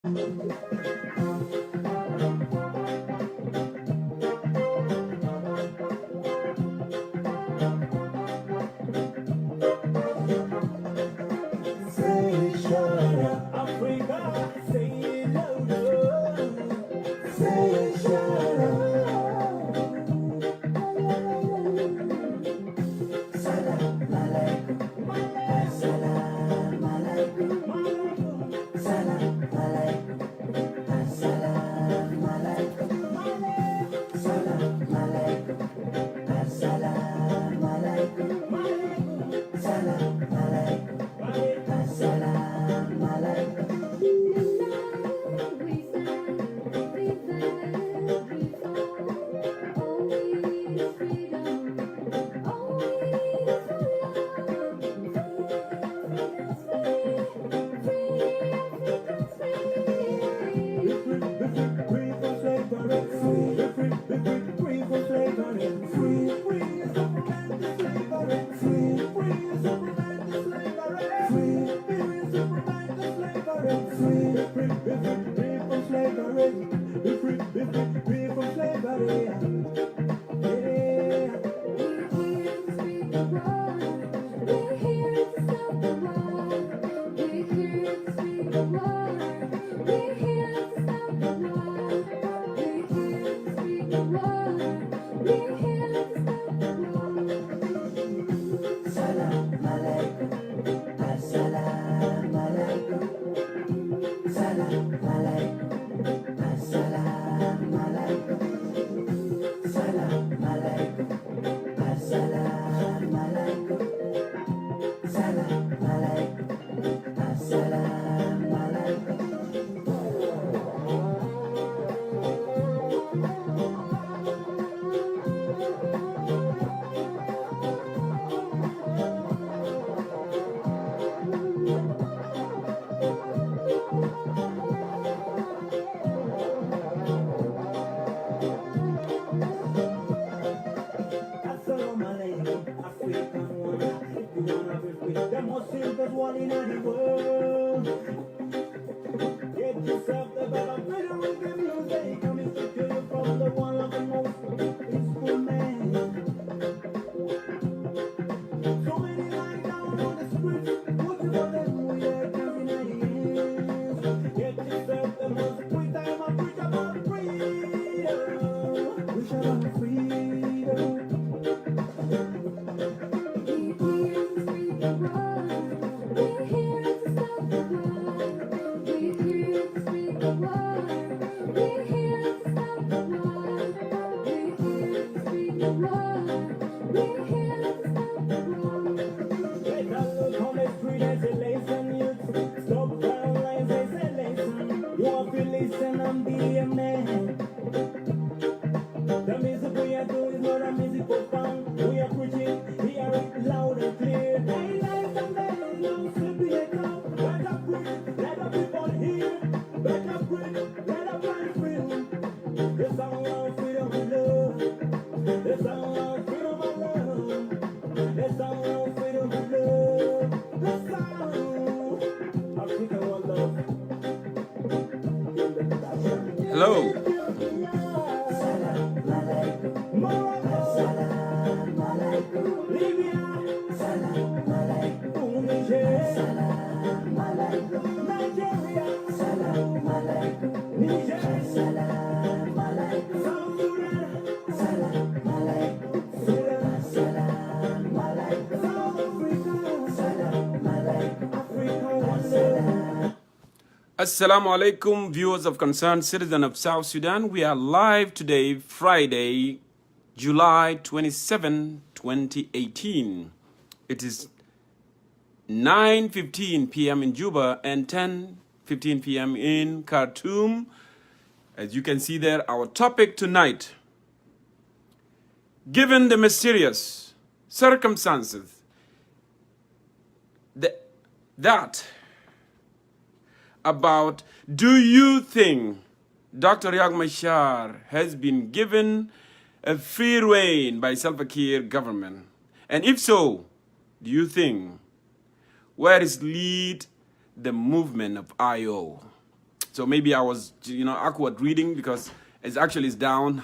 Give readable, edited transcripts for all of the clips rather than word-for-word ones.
Hello. Assalamu alaikum, viewers of Concerned Citizen of South Sudan. We are live today, Friday, July 27, 2018. It is 9:15 p.m. in Juba and 10:15 p.m. in Khartoum. As you can see there, our topic tonight, given the mysterious circumstances that about, do you think Dr. Riek Machar has been given a free rein by Salva Kiir government? And if so, do you think where is lead the movement of IO? So maybe I was, awkward reading because it's down.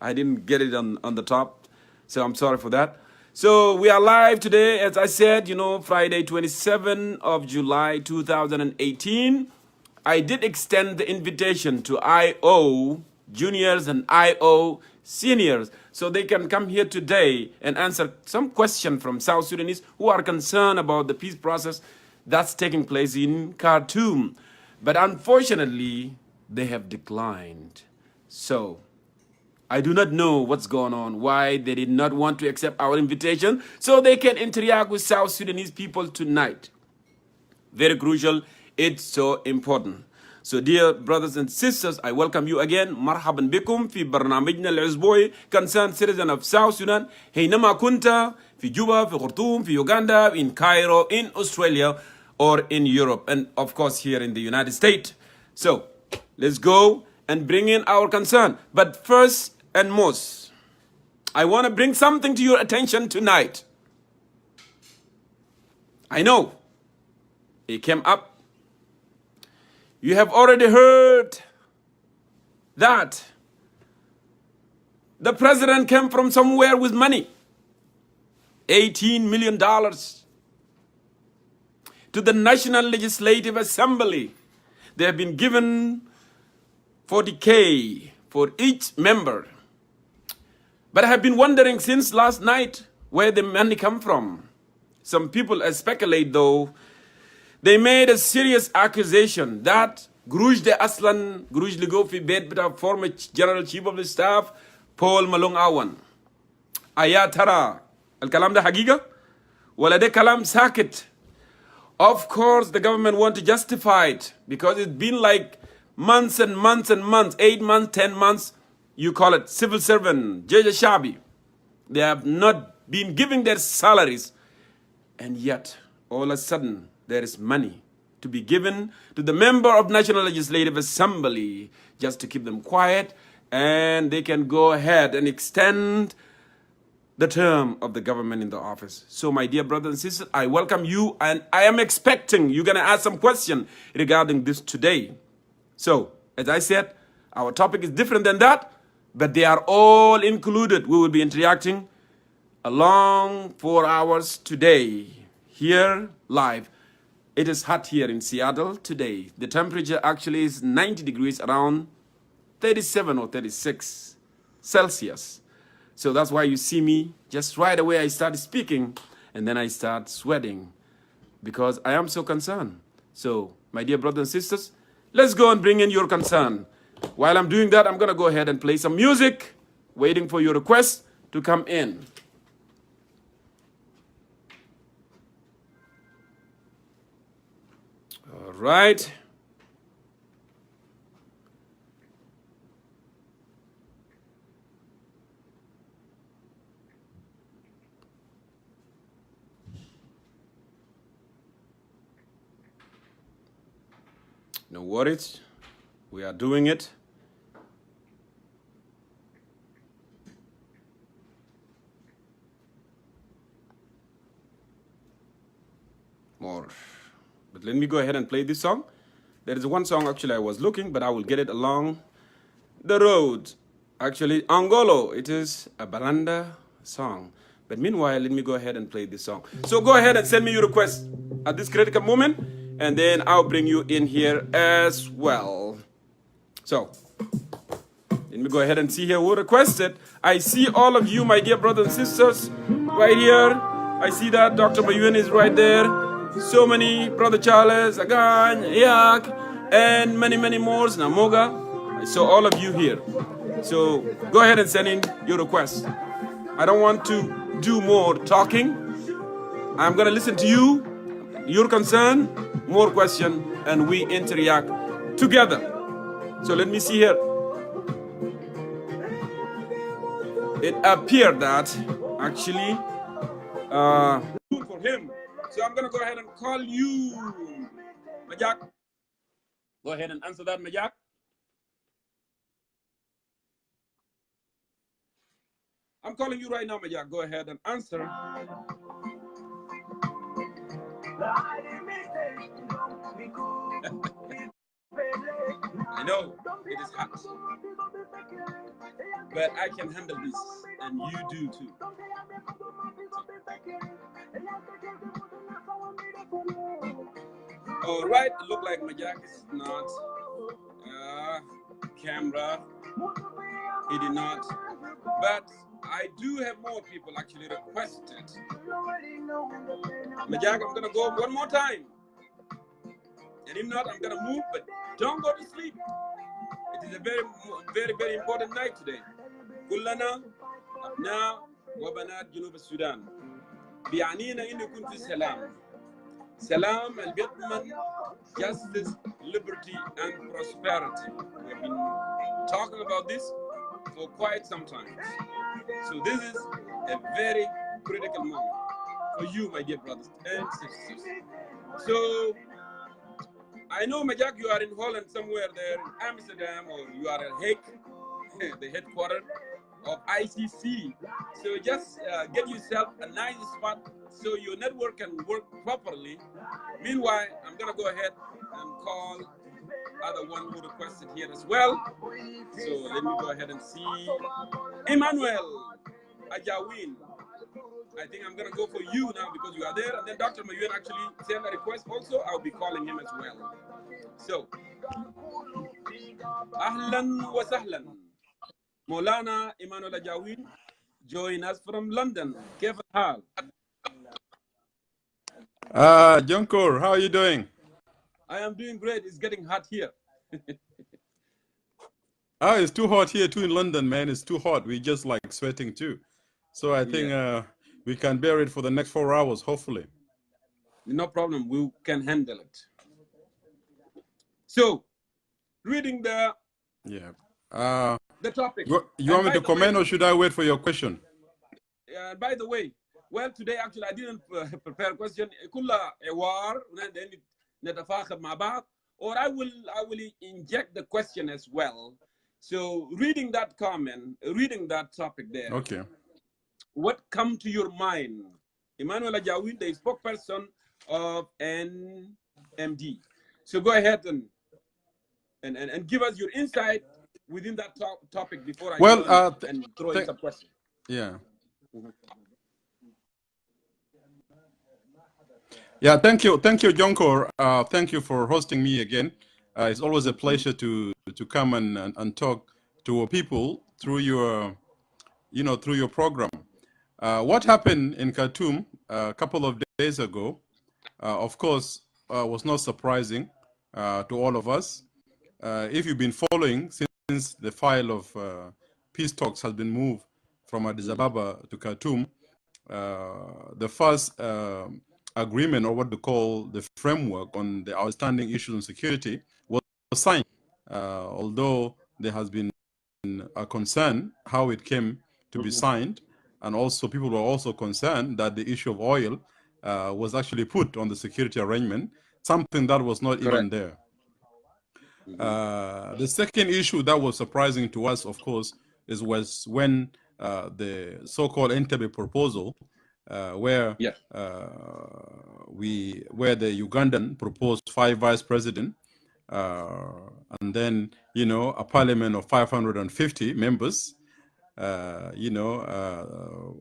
I didn't get it on the top. So I'm sorry for that. So we are live today, as I said, Friday, 27th of July, 2018. I did extend the invitation to IO juniors and IO seniors so they can come here today and answer some question from South Sudanese who are concerned about the peace process that's taking place in Khartoum. But unfortunately, they have declined. So I do not know what's going on, why they did not want to accept our invitation so they can interact with South Sudanese people tonight. Very crucial. It's so important. So dear brothers and sisters, I welcome you again. مرحبا بكم في برنامجنا الأسبوعي concerned citizen of South Sudan. حينما كنت في جوبا, في خرطوم, في Uganda, in Cairo, in Australia, or in Europe, and of course here in the United States. So let's go and bring in our concern. But first and most, I want to bring something to your attention tonight. I know it came up. You have already heard that the president came from somewhere with money, $18 million, to the National Legislative Assembly. They have been given $40K for each member. But I have been wondering since last night where the money come from. Some people speculate, though. They made a serious accusation that Guruj de Aslan, Guruj Ligo fi bed bita former General Chief of the Staff, Paul Malong Awan. Aya tara, al-kalam da hagiga? Wala de kalam sakit. Of course, the government want to justify it because it's been like months and months and months, 8 months, 10 months, you call it civil servant, Jeje Shabi. They have not been giving their salaries. And yet, all of a sudden, there is money to be given to the member of National Legislative Assembly just to keep them quiet, and they can go ahead and extend the term of the government in the office. So my dear brothers and sisters, I welcome you, and I am expecting you're going to ask some question regarding this today. So, as I said, our topic is different than that, but they are all included. We will be interacting along 4 hours today, here live. It is hot here in Seattle today. The temperature actually is 90 degrees, around 37 or 36 Celsius. So that's why you see me just right away I start speaking and then I start sweating because I am so concerned. So my dear brothers and sisters, let's go and bring in your concern. While I'm doing that, I'm going to go ahead and play some music, waiting for your request to come in. All right. No worries. We are doing it. More. But let me go ahead and play this song. There is one song actually I was looking, but I will get it along the road. Actually, Angolo, it is a Balanda song. But meanwhile, let me go ahead and play this song. So go ahead and send me your request at this critical moment, and then I'll bring you in here as well. So, let me go ahead and see here who requested. I see all of you, my dear brothers and sisters, right here. I see that Dr. Mayol is right there. So many, Brother Charles, Agan, Yak, and many, many more, Namoga. I saw all of you here. So, go ahead and send in your request. I don't want to do more talking. I'm going to listen to you, your concern, more question, and we interact together. So let me see here. It appeared that actually for him. So I'm gonna go ahead and call you, Majak. Go ahead and answer that, Majak. I'm calling you right now, Majak. Go ahead and answer. I know it is hot, but I can handle this, and you do too. All right, it look like my jacket is not camera. He did not, but I do have more people actually requested. Majak, I'm gonna go one more time, and if not, I'm gonna move. But don't go to sleep. It is a very important night today. كلنا أبناء وبنات جنوب السودان بيعنينا إنه يكون في سلام اللي بيضمن justice, liberty, and prosperity. We have been talking about this for quite some time. So this is a very critical moment for you, my dear brothers and sisters. So I know, Majak, you are in Holland somewhere there in Amsterdam, or you are at Hague, the headquarters of ICC. So just get yourself a nice spot so your network can work properly. Meanwhile, I'm gonna go ahead and call other one who requested here as well. So let me go ahead and see Emmanuel Ajawin. I think I'm gonna go for you now because you are there, and then Dr. Mayol actually sent a request also. I'll be calling him as well. So, Ahlan wa sahlan. Maulana Emmanuel Ajawin, join us from London. كيف الحال? Jongkor, how are you doing? I am doing great. It's getting hot here. It's too hot here too in London, man. It's too hot. We're just like sweating too. So I think we can bear it for the next 4 hours, hopefully. No problem. We can handle it. So, reading the topic. You want me to comment or should I wait for your question? By the way, well, today actually I didn't prepare a question. Or I will inject the question as well. So reading that comment, reading that topic there. Okay. What come to your mind? Emmanuel Ajawin, the spokesperson of NMD. So go ahead and give us your insight within that topic before I go and throw in some questions. Yeah. Yeah, thank you, Jongkor. Thank you for hosting me again. It's always a pleasure to come and talk to people through your, through your program. What happened in Khartoum a couple of days ago, of course, was not surprising to all of us. If you've been following since the file of peace talks has been moved from Addis Ababa to Khartoum, the first agreement, or what they call the framework on the outstanding issues on security, was signed. Although there has been a concern how it came to be signed, and also people were also concerned that the issue of oil was actually put on the security arrangement, something that was not even there. The second issue that was surprising to us, of course, was when the so-called Entebbe proposal, where the Ugandan proposed 5 vice presidents, and then a parliament of 550 members,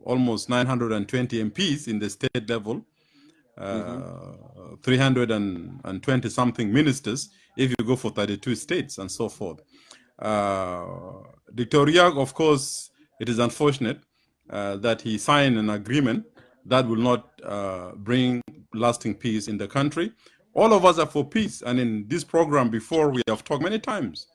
almost 920 MPs in the state level, 320 something ministers if you go for 32 states and so forth. Dr. Riek, of course, it is unfortunate that he signed an agreement that will not bring lasting peace in the country. All of us are for peace, and in this program before we have talked many times,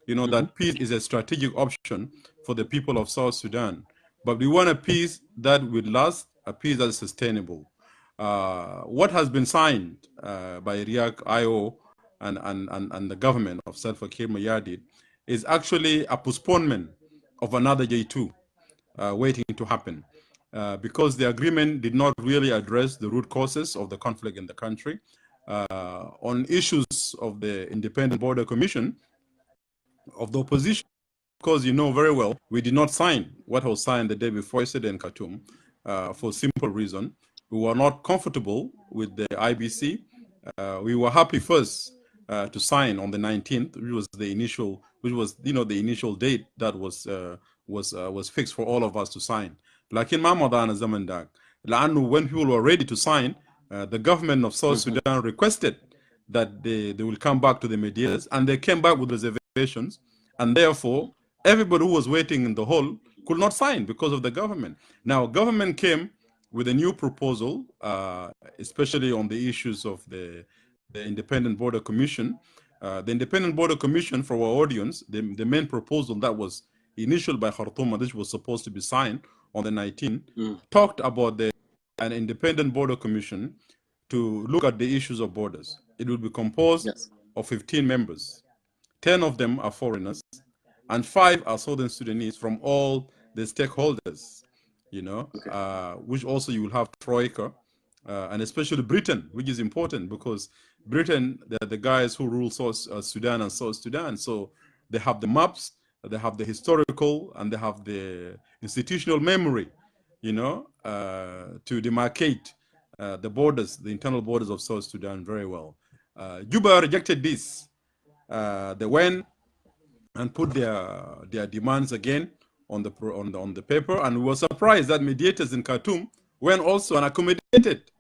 that peace is a strategic option for the people of South Sudan. But we want a peace that will last, a peace that is sustainable. What has been signed by Riek IO and the government of Salva Kiir Mayardit is actually a postponement of another J2 waiting to happen, because the agreement did not really address the root causes of the conflict in the country. On issues of the Independent Border Commission of the opposition, because you know very well, we did not sign what was signed the day before yesterday in Khartoum for simple reason. We were not comfortable with the IBC. We were happy first to sign on the 19th, which was the initial, the initial date that was fixed for all of us to sign. Lakin ma madana zaman dak. La'annu, when people were ready to sign, the government of South Sudan requested that they will come back to the mediators, and they came back with reservations, and therefore everybody who was waiting in the hall could not sign because of the government. Now, government came with a new proposal, especially on the issues of the Independent Border Commission. The Independent Border Commission, for our audience, the main proposal that was initiated by Khartoum, which was supposed to be signed on the 19th, talked about an Independent Border Commission to look at the issues of borders. It will be composed of 15 members. 10 of them are foreigners, and 5 are Southern Sudanese from all the stakeholders, which also you will have Troika, and especially Britain, which is important because Britain, they're the guys who rule Sudan and South Sudan. So they have the maps, they have the historical, and they have the institutional memory, to demarcate the borders, the internal borders of South Sudan very well. Juba rejected this. They went and put their demands again on the paper, and we were surprised that mediators in Khartoum went also and accommodated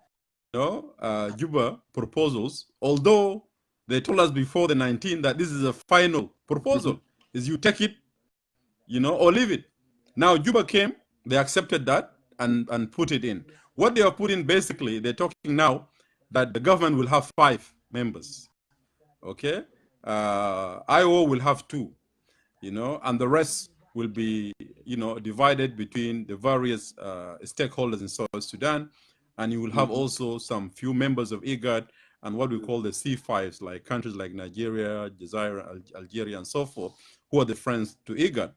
Juba proposals, although they told us before the 19th that this is a final proposal, is you take it, or leave it. Now Juba came, they accepted that and put it in. What they are putting, basically, they're talking now that the government will have 5 members, okay? IO will have 2, and the rest will be, divided between the various stakeholders in South Sudan, and you will have also some few members of IGAD and what we call the C5s, like countries like Nigeria, Jazair, Algeria, and so forth, who are the friends to IGAD.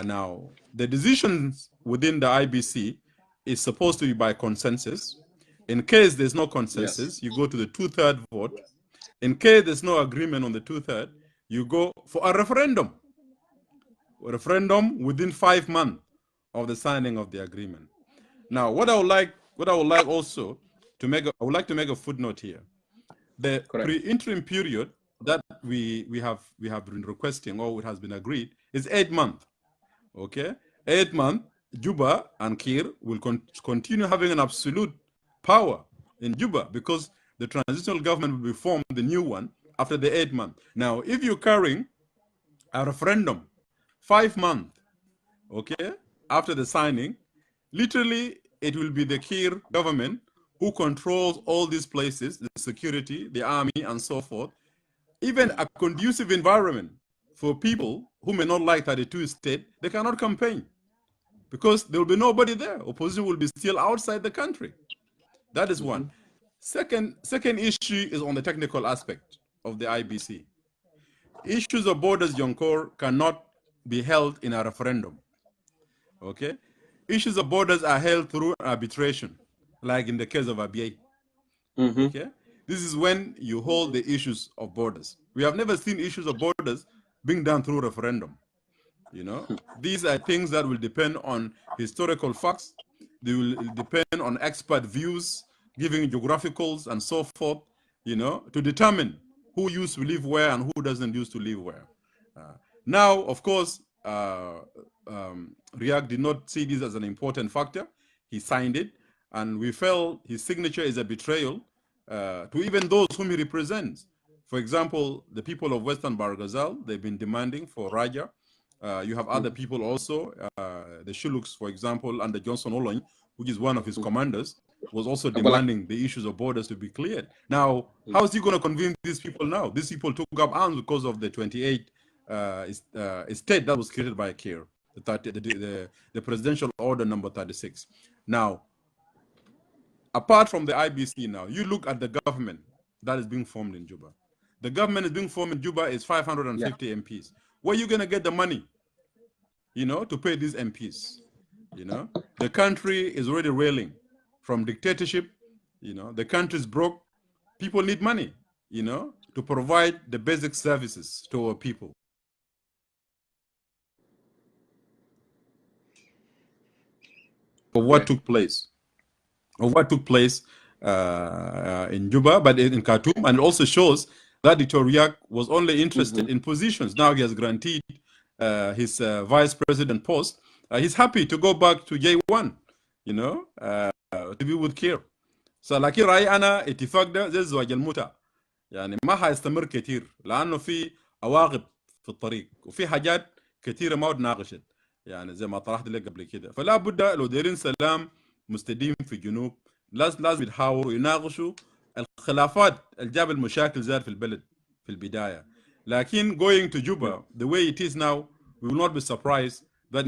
Now, the decisions within the IBC is supposed to be by consensus. In case there's no consensus, you go to the 2/3 vote. In case there's no agreement on the 2/3, you go for a referendum. A referendum within 5 months of the signing of the agreement. Now, what I would like also to make, I would like to make a footnote here. The pre-interim period that we have been requesting, or it has been agreed, is 8 months. Okay, 8 months. Juba and Kir will continue having an absolute power in Juba because the transitional government will be formed, the new one, after the 8 months. Now, if you're carrying a referendum 5 months, okay, after the signing, literally it will be the Kir government who controls all these places, the security, the army, and so forth. Even a conducive environment for people who may not like 32 state, they cannot campaign because there will be nobody there. Opposition will be still outside the country. That is one. Second issue is on the technical aspect of the IBC. Issues of borders, Jongkor, cannot be held in a referendum. Okay? Issues of borders are held through arbitration, like in the case of ABA. Okay? This is when you hold the issues of borders. We have never seen issues of borders being done through referendum. These are things that will depend on historical facts. They will depend on expert views, giving geographicals and so forth, to determine who used to live where and who doesn't used to live where. Now, of course, Riak did not see this as an important factor. He signed it, and we felt his signature is a betrayal to even those whom he represents. For example, the people of Western Barghazal, they've been demanding for Raja. You have other people also, the Shuluks, for example, under Johnson Olony, which is one of his commanders, was also demanding the issues of borders to be cleared. Now, how is he going to convince these people now? These people took up arms because of the 28 state that was created by Kir, the presidential order number 36. Now, apart from the IBC now, you look at the government that is being formed in Juba. The government is being formed in Juba is 550 MPs. Where are you going to get the money, to pay these MPs? The country is already reeling from dictatorship. The country is broke. People need money, to provide the basic services to our people. Of what took place. In Juba, but in Khartoum, and it also shows that Dr. Riak was only interested in positions. Now he has granted his vice president post. He's happy to go back to J1, you know, to be with care. لكن رأيي أنا اتفاق ده زي زواج المتعة يعني ما هيستمر كتير لأنه في عواقب في الطريق وفي حاجات كتيرة ما ناقشت يعني زي ما طرحت لك قبل كده فلا بد لو دايرين سلام مستديم في الجنوب لازم يتحاوروا يناقشوا الخلافات اللي جاب المشاكل زاد في البلد في البداية لكن going to Juba the way it is now we will not be surprised that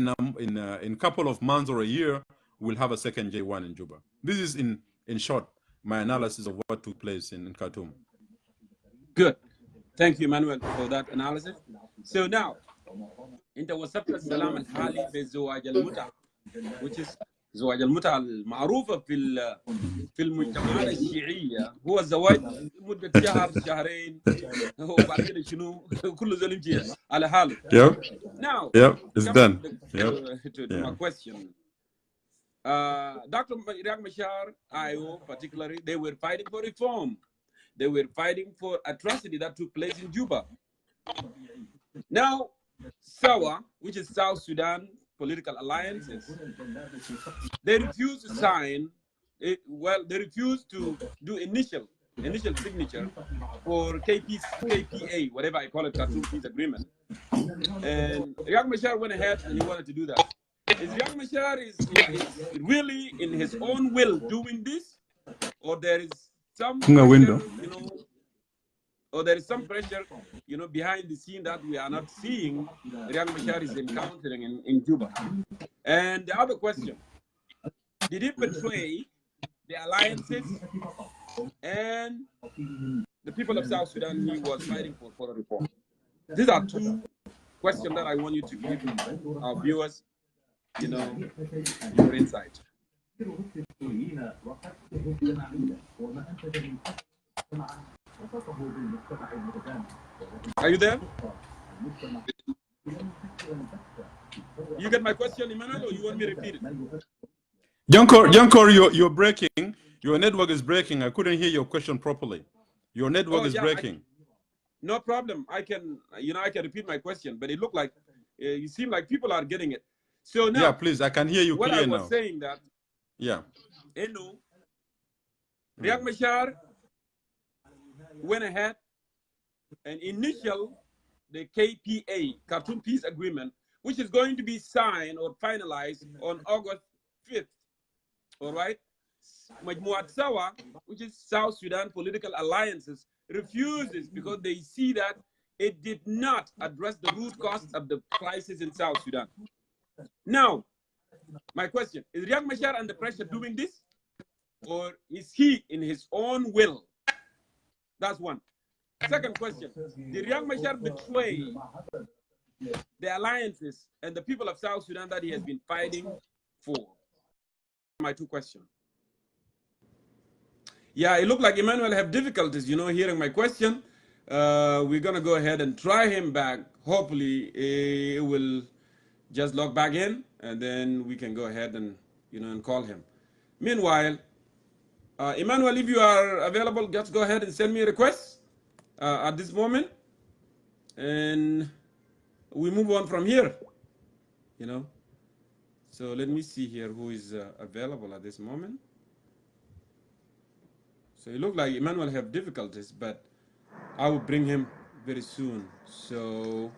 in couple of months or a year we'll have a second J1 in Juba. This is in short, my analysis of what took place in Khartoum. Good. Thank you, Emmanuel, for that analysis. So now, انت وصفت السلام الحالي بزواج المتعة which is زواج المتعة المعروفة في المجتمعات الشيعية هو الزواج مدة شهر شهرين وبعد كده شنو كله زول يمشي على حاله. Now, it's done. To my question. Dr. Riek Machar, IO particularly, they were fighting for reform. They were fighting for atrocity that took place in Juba. Now, SAWA, which is South Sudan Political Alliances, they refused to sign, they refused to do initial signature for KPA, whatever I call it, Khartoum Peace Agreement. And Riek Machar went ahead and he wanted to do that. Is Riek Machar is really in his own will doing this, or there is some pressure, or there is some pressure, behind the scene that we are not seeing Riek Machar is encountering in Juba? And the other question, did he betray the alliances and the people of South Sudan he was fighting for a reform? These are two questions that I want you to give our viewers your insight. Are you there? You get my question, Emmanuel, or you want me to repeat it? Jongkor, you're breaking. Your network is breaking. I couldn't hear your question properly. Your network is breaking. No problem. I can repeat my question, but it looked like you seem like people are getting it. So now, yeah, please, I can hear you clear now. What I was saying that, Riek Machar went ahead and initial the KPA, Khartoum Peace Agreement, which is going to be signed or finalized on August 5th. All right? Majmuat Sawa, which is South Sudan Political Alliances, refuses because they see that it did not address the root cause of the crisis in South Sudan. Now, my question, is Riek Machar under pressure doing this? Or is he in his own will? That's one. Second question, did Riek Machar betray the alliances and the people of South Sudan that he has been fighting for? My two questions. Yeah, it looked like Emmanuel have difficulties, hearing my question. We're going to go ahead and try him back. Hopefully, it will just log back in, and then we can go ahead and, and call him. Meanwhile, Emmanuel, if you are available, just go ahead and send me a request at this moment, and we move on from here, So let me see here who is available at this moment. So it looks like Emmanuel have difficulties, but I will bring him very soon. So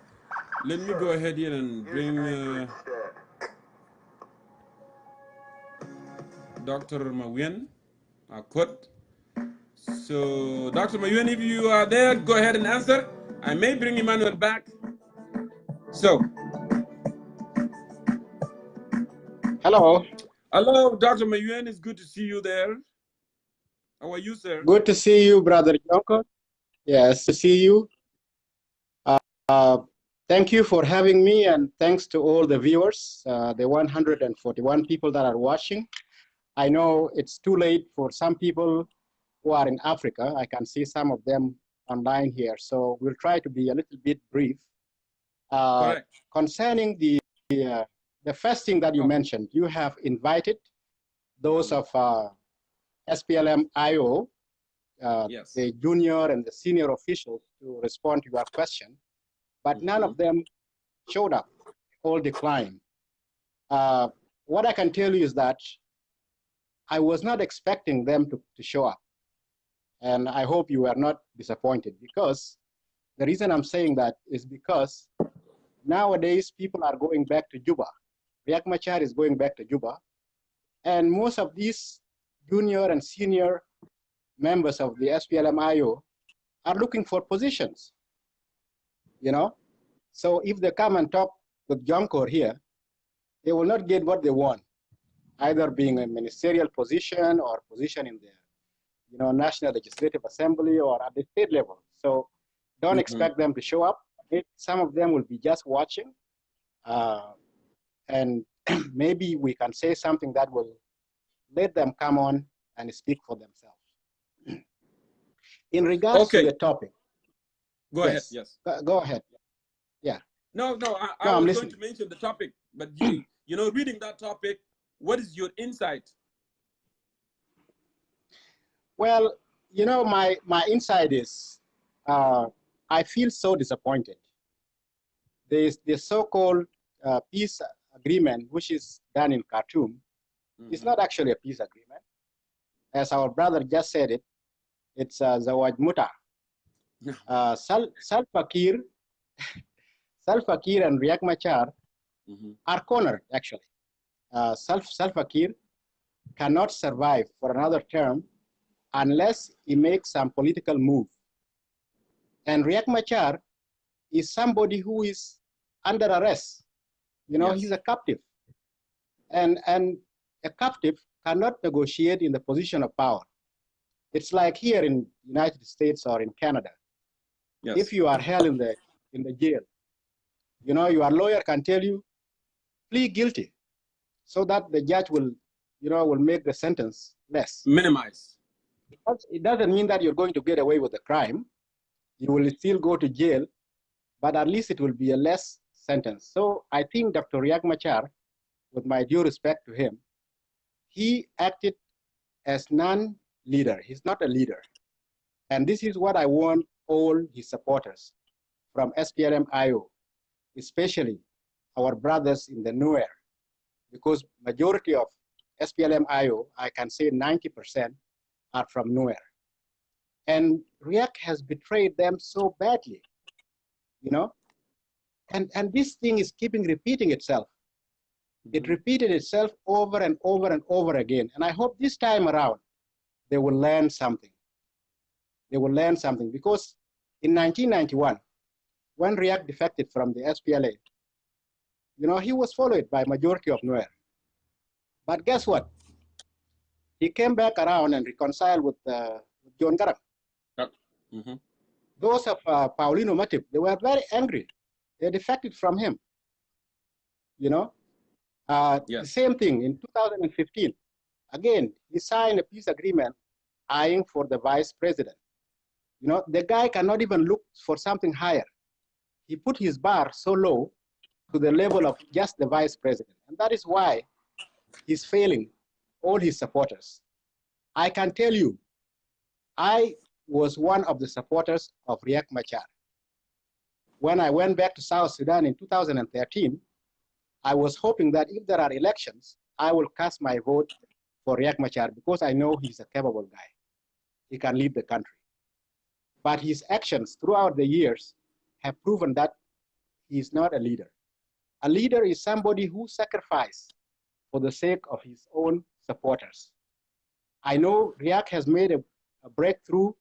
let me go ahead here and bring Dr. Mawien Akot. So Dr. Mawien, if you are there, go ahead and answer. I may bring Emmanuel back. So. Hello. Hello, Dr. Mawien. It's good to see you there. How are you, sir? Good to see you, Brother Jongkor. Yes, to see you. Thank you for having me, and thanks to all the viewers, the 141 people that are watching. I know it's too late for some people who are in Africa. I can see some of them online here, so we'll try to be a little bit brief. Concerning the first thing that you mentioned, you have invited those of SPLM-IO Yes. the junior and the senior officials to respond to your question, but none of them showed up, all declined. What I can tell you is that I was not expecting them to show up. And I hope you are not disappointed, because the reason I'm saying that is because nowadays people are going back to Juba. Riek Machar is going back to Juba. And most of these junior and senior members of the SPLM-IO are looking for positions, you know? So if they come and talk with Jongkor here, they will not get what they want, either being a ministerial position or position in the National Legislative Assembly or at the state level. So don't expect them to show up. Some of them will be just watching, and maybe we can say something that will let them come on and speak for themselves. In regards to the topic. Go ahead, yes. Go ahead. Yeah. No, I was going to mention the topic, but reading that topic, what is your insight? Well, my insight is I feel so disappointed. The so-called peace agreement, which is done in Khartoum, is not actually a peace agreement. As our brother just said it, it's Zawaj Muta. Salva Kiir and Riek Machar are cornered, actually. Salva Kiir cannot survive for another term unless he makes some political move. And Riek Machar is somebody who is under arrest. He's a captive. And a captive cannot negotiate in the position of power. It's like here in the United States or in Canada. Yes. If you are held in the jail, your lawyer can tell you, plead guilty, so that the judge will make the sentence less. Minimize. It doesn't mean that you're going to get away with the crime. You will still go to jail, but at least it will be a less sentence. So I think Dr. Riek Machar, with my due respect to him, he acted as non-leader. He's not a leader. And this is what I want all his supporters from SPLM-IO, especially our brothers in the Nuer, because majority of SPLM-IO, I can say 90%, are from Nuer. And Riek has betrayed them so badly, And this thing is keeping repeating itself. It repeated itself over and over and over again. And I hope this time around, they will learn something. They will learn something, because in 1991, when Riek defected from the SPLA, he was followed by majority of Nuer. But guess what? He came back around and reconciled with John Garang. Those of Paulino Matip, they were very angry. They defected from him. The same thing in 2015. Again, he signed a peace agreement eyeing for the vice president. The guy cannot even look for something higher. He put his bar so low to the level of just the vice president. And that is why he's failing all his supporters. I can tell you, I was one of the supporters of Riek Machar. When I went back to South Sudan in 2013, I was hoping that if there are elections, I will cast my vote for Riek Machar, because I know he's a capable guy. He can lead the country. But his actions throughout the years have proven that he's not a leader. A leader is somebody who sacrifices for the sake of his own supporters. I know Riek has made a breakthrough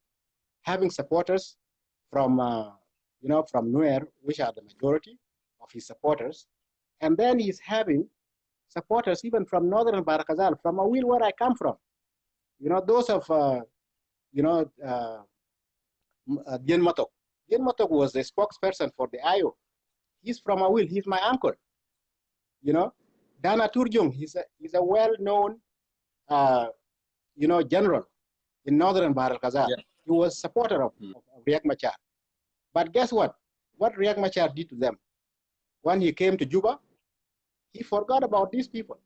having supporters from Nuer, which are the majority of his supporters. And then he's having supporters even from Northern Barakazal, from Awil, where I come from. Those of, Dien Matok. Dien Matok was the spokesperson for the IO. He's from Awil, he's my uncle. Dana Turjung, he's a well-known, general in Northern Barakazal. Yeah. He was a supporter of Riek Machar. But guess what? What Riek Machar did to them? When he came to Juba, he forgot about these people.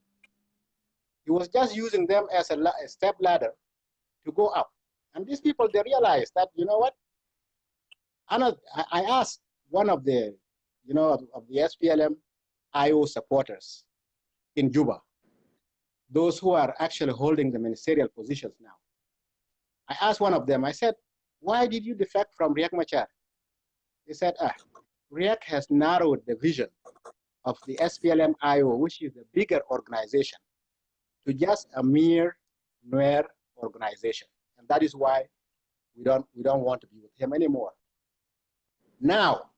He was just using them as a step ladder to go up. And these people, they realize that, you know what? I asked one of the, of the SPLM IO supporters in Juba, those who are actually holding the ministerial positions now. I asked one of them, I said, why did you defect from Riek Machar? They said, Riek has narrowed the vision of the SPLM-IO, which is the bigger organization, to just a mere Nuer organization. And that is why we don't want to be with him anymore. Now,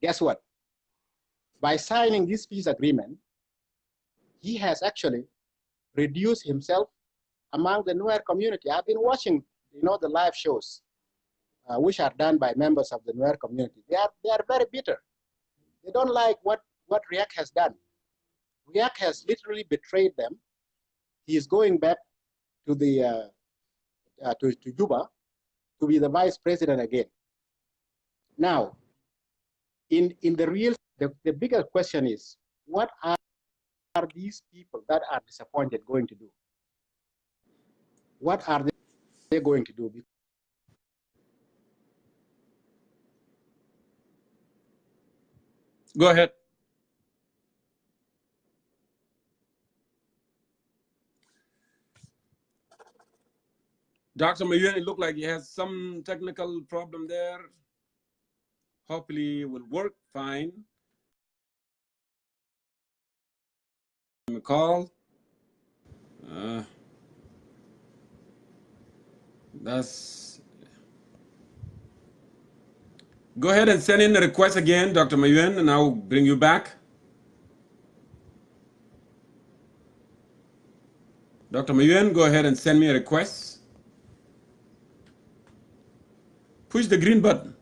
guess what? By signing this peace agreement, he has actually reduced himself among the Nuer community. I've been watching, the live shows, which are done by members of the Nuer community. They are very bitter. They don't like what Riek has done. Riek has literally betrayed them. He is going back to the to Juba to be the vice president again. Now, in the bigger question is, what are these people that are disappointed going to do? What are they going to do? Go ahead. Dr. Mayol, it looked like he has some technical problem there. Hopefully it will work fine. Call. Go ahead and send in a request again, Dr. Mayuen, and I'll bring you back. Dr. Mayuen, go ahead and send me a request. Push the green button,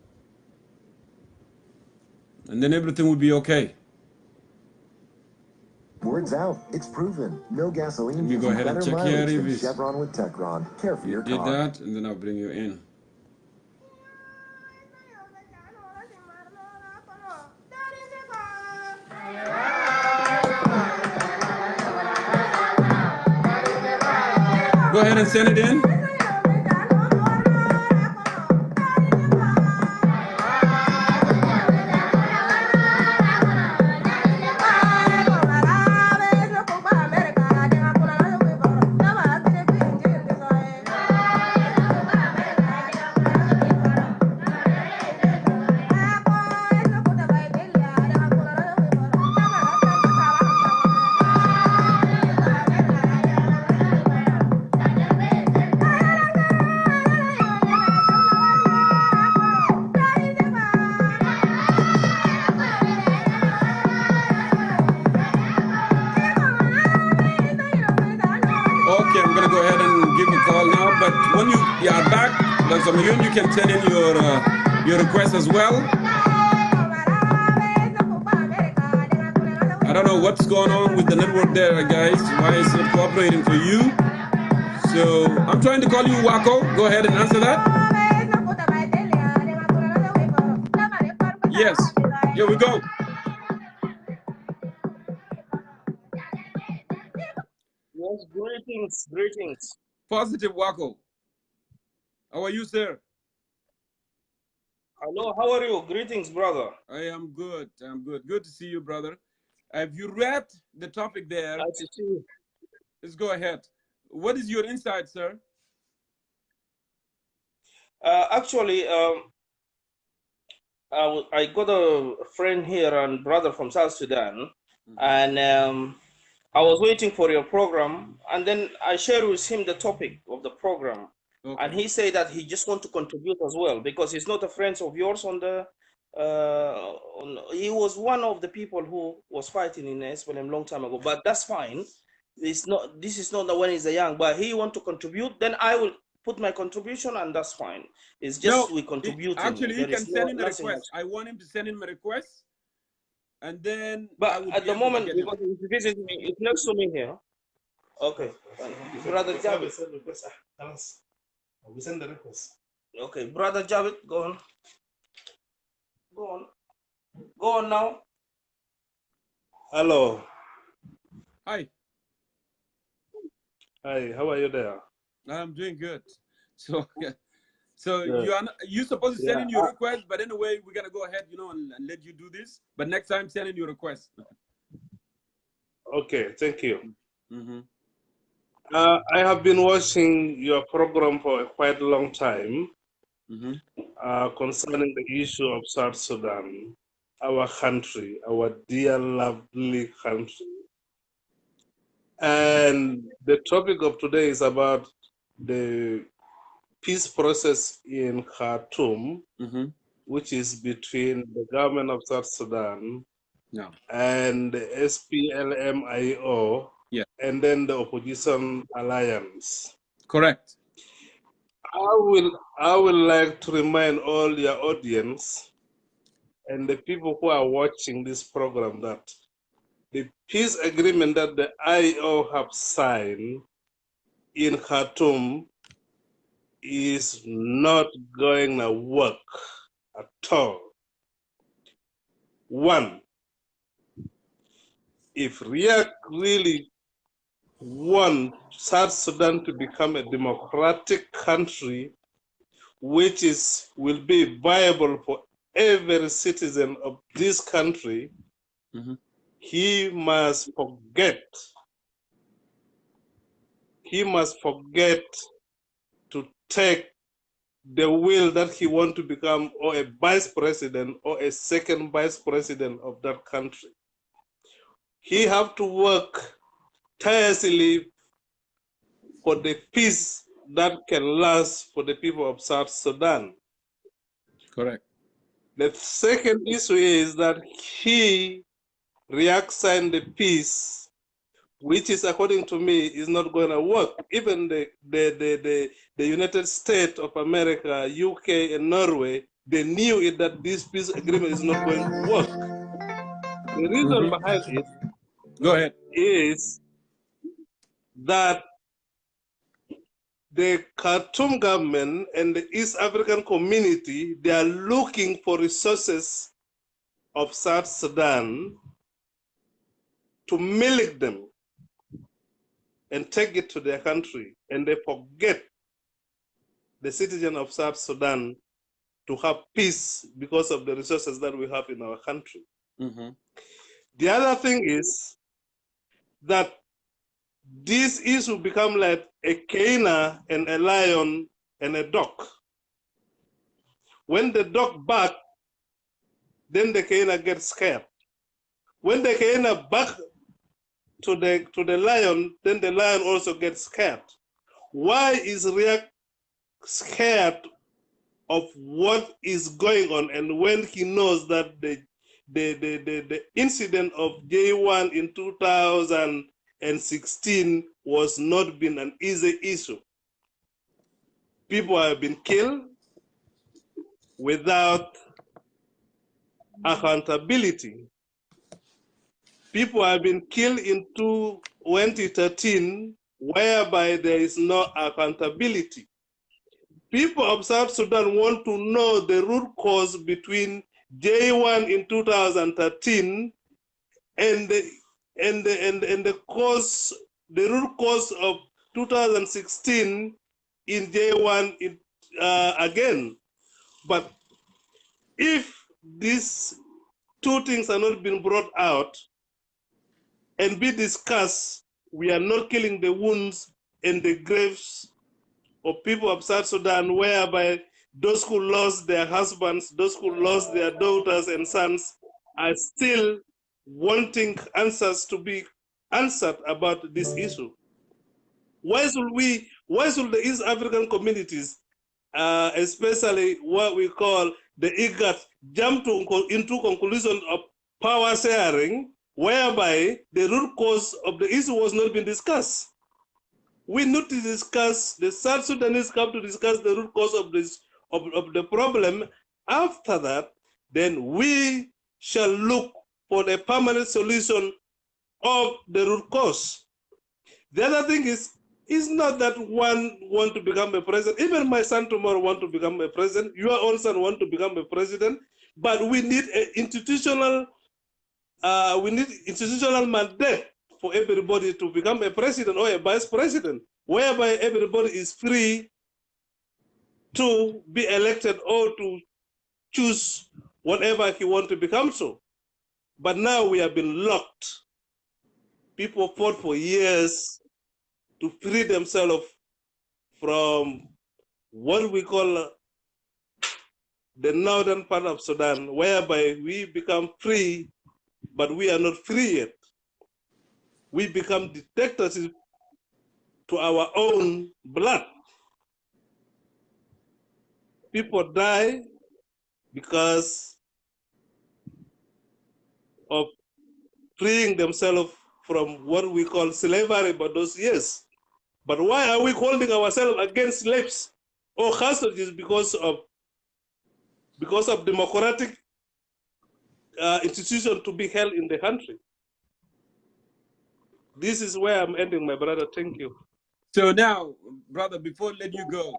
and then everything will be okay. Word's out. It's proven. No gasoline. Let me go ahead and check here if it's Chevron with Techron. Care for your did car. that, and then I'll bring you in. Go ahead and send it in. When you are back, Dr. Mayun, you can send in your request as well. I don't know what's going on with the network there, guys. Why is it cooperating for you? So I'm trying to call you Wako. Go ahead and answer that. Yes, here we go. Yes, greetings. Positive Wako. How are you, sir? Hello, how are you? Greetings, brother. I am good. I'm good. Good to see you, brother. Have you read the topic there? Nice to see you. Let's go ahead. What is your insight, sir? Actually, I got a friend here and brother from South Sudan, and I was waiting for your program, and then I shared with him the topic of the program. Okay. And he said that he just want to contribute as well because he's not a friend of yours on the. He was one of the people who was fighting in SPLM long time ago, but that's fine. It's not. This is not the one he's a young, but he want to contribute. Then I will put my contribution, and that's fine. It's just we contribute. Actually, he can send in a request. I want him to send in my request, and then. But at the moment, because he's visiting me, it's next to me here. Okay, brother Javid. We send the request. Okay, brother Javid, go on. Go on now. Hello. Hi. Hi, how are you there? I'm doing good. So So Yeah. you're supposed to send Yeah. in your request, but anyway, we're gonna go ahead, and let you do this. But next time, send in your request. Okay. Thank you. Mm-hmm. I have been watching your program for a quite long time Mm-hmm. concerning the issue of South Sudan, our country, our dear, lovely country. And the topic of today is about the peace process in Khartoum, Mm-hmm. which is between the government of South Sudan Yeah. and the SPLMIO, Yeah. and then the opposition alliance. Correct. I will like to remind all your audience and the people who are watching this program that the peace agreement that the IO have signed in Khartoum is not going to work at all. One, if Riek really want South Sudan to become a democratic country, which will be viable for every citizen of this country, Mm-hmm. he must forget to take the will that he want to become or a vice president or a second vice president of that country. He have to work tirelessly for the peace that can last for the people of South Sudan. Correct. The second issue is that he signed the peace, which is, according to me, is not going to work. Even the United States of America, UK, and Norway, they knew it that this peace agreement is not going to work. The reason behind it Go ahead. is that the Khartoum government and the East African community, they are looking for resources of South Sudan to milk them and take it to their country, and they forget the citizen of South Sudan to have peace because of the resources that we have in our country. Mm-hmm. The other thing is that this issue become like a hyena and a lion and a dog. When the dog barks, then the hyena gets scared. When the hyena barks to the lion, then the lion also gets scared. Why is Riek scared of what is going on? And when he knows that the incident of J1 in 2016 was not been an easy issue. People have been killed without accountability. People have been killed in 2013 whereby there is no accountability. People of South Sudan want to know the root cause between J1 in 2013 and the root cause of 2016 in J1 again. But if these two things are not being brought out and be discussed, we are not killing the wounds and the graves of people of South Sudan, whereby those who lost their husbands, those who lost their daughters and sons are still wanting answers to be answered about this issue. Why should the East African communities, especially what we call the IGAD, jump into conclusion of power sharing, whereby the root cause of the issue was not being discussed? We need to discuss, the South Sudanese come to discuss the root cause of the problem. After that, then we shall look for the permanent solution of the root cause. The other thing is, it's not that one want to become a president. Even my son tomorrow want to become a president. Your own son want to become a president. But we need an institutional mandate for everybody to become a president or a vice president, whereby everybody is free to be elected or to choose whatever he wants to become so. But now we have been locked. People fought for years to free themselves from what we call the northern part of Sudan, whereby we become free, but we are not free yet. We become dictators to our own blood. People die because of freeing themselves from what we call slavery by those years. But why are we holding ourselves against slaves or hostages? Because of democratic institution to be held in the country. This is where I'm ending, my brother. Thank you. So now, brother, before I let you go,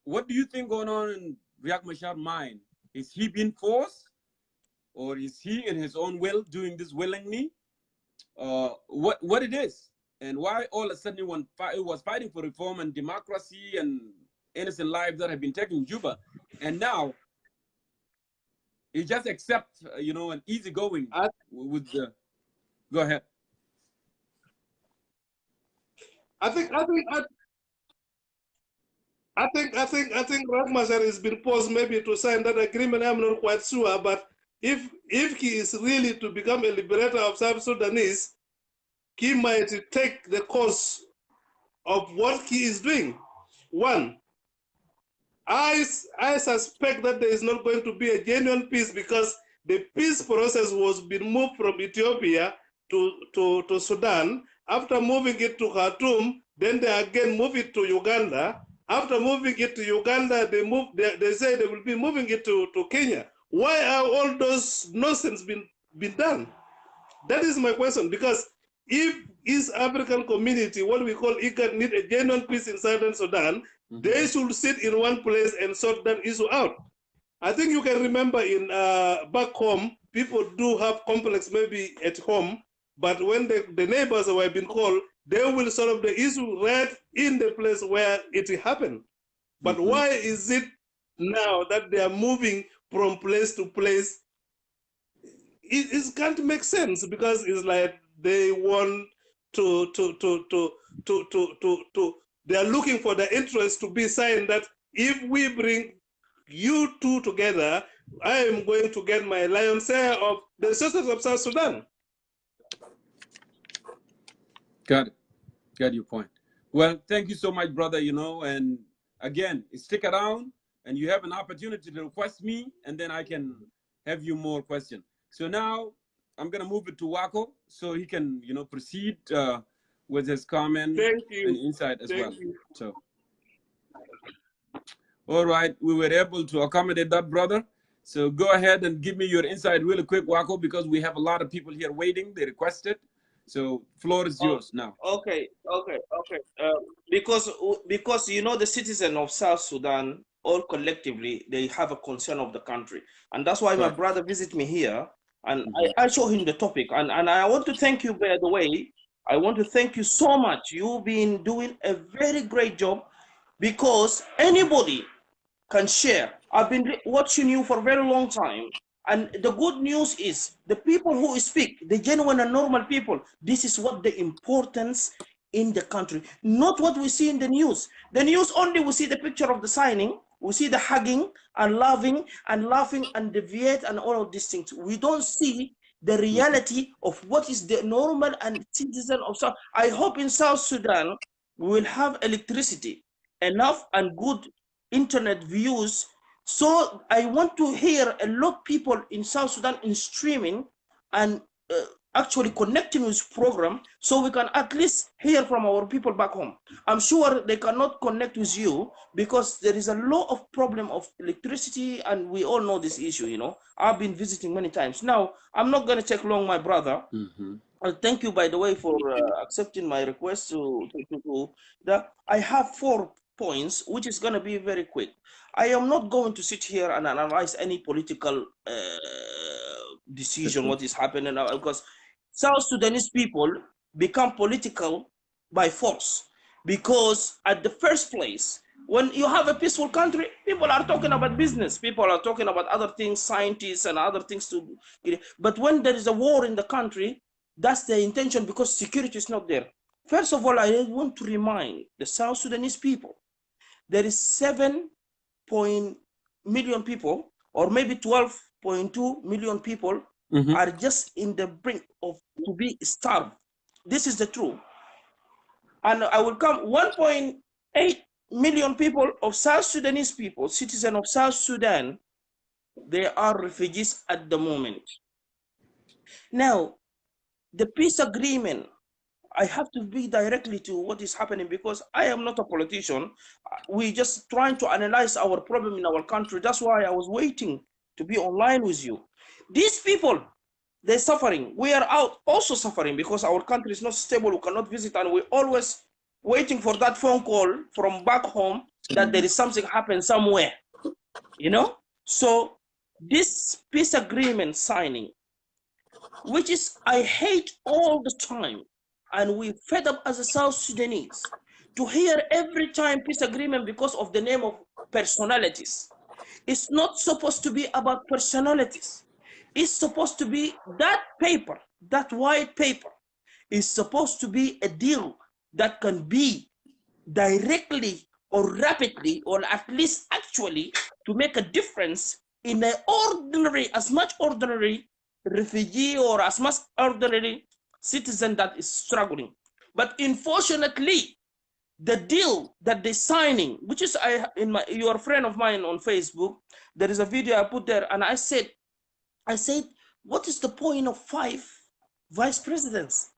what do you think going on in Riek Machar's mind? Is he being forced, or is he in his own will doing this willingly? What it is, and why all of a sudden he was fighting for reform and democracy and innocent lives that have been taken in Juba, and now he just accepts, an easygoing with the. Go ahead. I think Riek Machar has been forced maybe to sign that agreement. I'm not quite sure, but if he is really to become a liberator of South Sudanese, he might take the course of what he is doing. One, I suspect that there is not going to be a genuine peace because the peace process was being moved from Ethiopia to Sudan. After moving it to Khartoum, then they again move it to Uganda. After moving it to Uganda, they say they will be moving it to Kenya. Why are all those nonsense been done? That is my question, because if East African community, what we call IGAD, need a genuine peace in Southern Sudan, they should sit in one place and sort that issue out. I think you can remember in back home, people do have conflicts maybe at home, but when the neighbors were being called, they will solve the issue right in the place where it happened. But why is it now that they are moving from place to place? It can't make sense, because it's like they want to they are looking for the interest to be signed that if we bring you two together, I am going to get my lion's share of the resources of South Sudan. Got it. Got your point. Well, thank you so much, brother, and again, stick around and you have an opportunity to request me, and then I can have you more questions. So now I'm going to move it to Wako so he can, proceed with his comment and insight as well. So, all right, we were able to accommodate that, brother. So go ahead and give me your insight really quick, Wako, because we have a lot of people here waiting. They requested. So floor is yours now. Okay. Because the citizens of South Sudan, all collectively, they have a concern of the country, and that's why my brother visited me here, and I show him the topic, and I want to thank you, by the way. I want to thank you so much. You've been doing a very great job, because anybody can share. I've been watching you for a very long time. And the good news is the people who speak, the genuine and normal people, this is what the importance in the country, not what we see in the news. The news only, we see the picture of the signing, we see the hugging and loving and laughing and deviate and all of these things. We don't see the reality of what is the normal and citizen of South. I hope in South Sudan we will have electricity, enough and good internet views. So I want to hear a lot of people in South Sudan in streaming and actually connecting with program, so we can at least hear from our people back home. I'm sure they cannot connect with you because there is a lot of problem of electricity, and we all know this issue. I've been visiting many times. Now, I'm not going to take long, my brother. Thank you, by the way, for accepting my request to that. I have 4 points, which is going to be very quick. I am not going to sit here and analyze any political decision, what is happening now, because South Sudanese people become political by force. Because at the first place, When you have a peaceful country, people are talking about business. People are talking about other things, scientists and other things to. But when there is a war in the country, that's the intention because security is not there. First of all, I want to remind the South Sudanese people, there is 7 million people, or maybe 12.2 million people are just in the brink of to be starved. This is the truth. And I will come 1.8 million people of South Sudanese people, citizens of South Sudan, they are refugees at the moment. Now, the peace agreement, I have to be directly to what is happening because I am not a politician. We just trying to analyze our problem in our country. That's why I was waiting to be online with you. These people, they're suffering. We are out also suffering because our country is not stable. We cannot visit, and we're always waiting for that phone call from back home that there is something happen somewhere, you know? So this peace agreement signing, which is I hate all the time, and we fed up as a South Sudanese to hear every time peace agreement because of the name of personalities. It's not supposed to be about personalities. It's supposed to be that paper, that white paper, is supposed to be a deal that can be directly or rapidly or at least actually to make a difference in an ordinary, as much ordinary refugee or as much ordinary citizen that is struggling. But unfortunately, the deal that they're signing, which is your friend of mine on Facebook, there is a video I put there, and I said, what is the point of 5 vice presidents?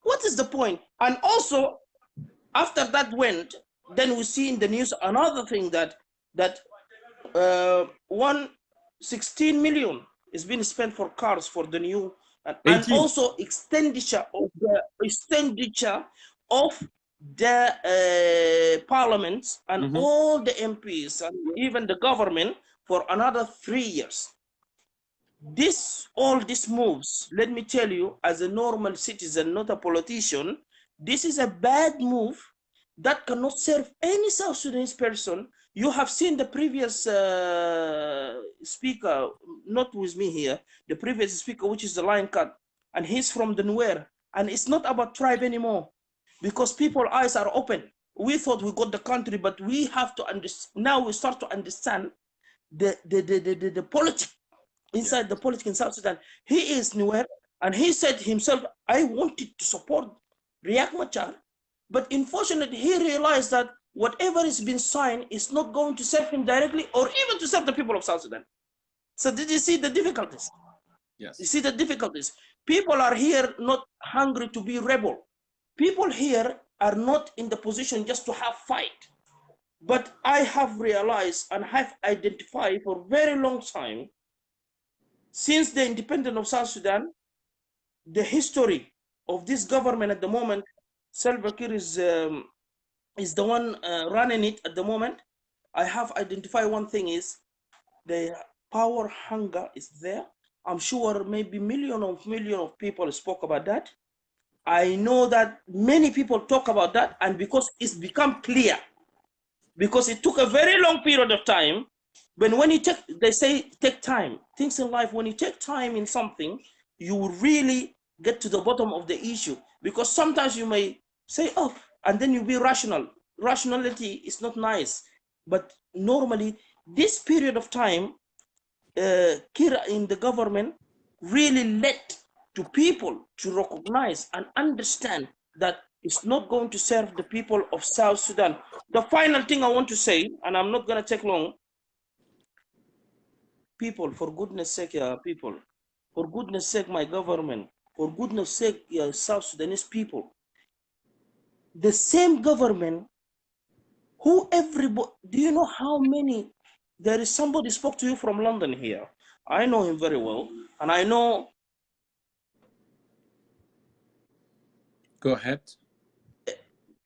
What is the point? And also, after that went, then we see in the news another thing that 116 million is being spent for cars for the new, and also expenditure of the parliaments and all the MPs and even the government for another 3 years. All these moves, let me tell you, as a normal citizen, not a politician, this is a bad move that cannot serve any South Sudanese person. You have seen the previous speaker, not with me here, the previous speaker, which is the Lion Cut, and he's from the Nuer, and it's not about tribe anymore, because people's eyes are open. We thought we got the country, but we have to understand. Now we start to understand the politics inside the politics in South Sudan. He is Nuer, and he said himself, I wanted to support Riek Machar, but unfortunately he realized that whatever is being signed is not going to serve him directly or even to serve the people of South Sudan. So did you see the difficulties? Yes. You see the difficulties. People are here not hungry to be rebel. People here are not in the position just to have fight. But I have realized and have identified for a very long time, since the independence of South Sudan, the history of this government at the moment, Salva Kiir is the one running it at the moment. I have identified one thing is the power hunger is there. I'm sure maybe million of people spoke about that. I know that many people talk about that, and because it's become clear, because it took a very long period of time. But when you they say take time. Things in life, when you take time in something, you will really get to the bottom of the issue. Because sometimes you may say, oh, and then you'll be rational. Rationality is not nice. But normally, this period of time, Kira in the government really led to people to recognize and understand that it's not going to serve the people of South Sudan. The final thing I want to say, and I'm not going to take long, people, for goodness sake, people, for goodness sake, my government, for goodness sake, South Sudanese people, the same government who everybody, do you know how many, there is somebody spoke to you from London here. I know him very well, and I know. Go ahead.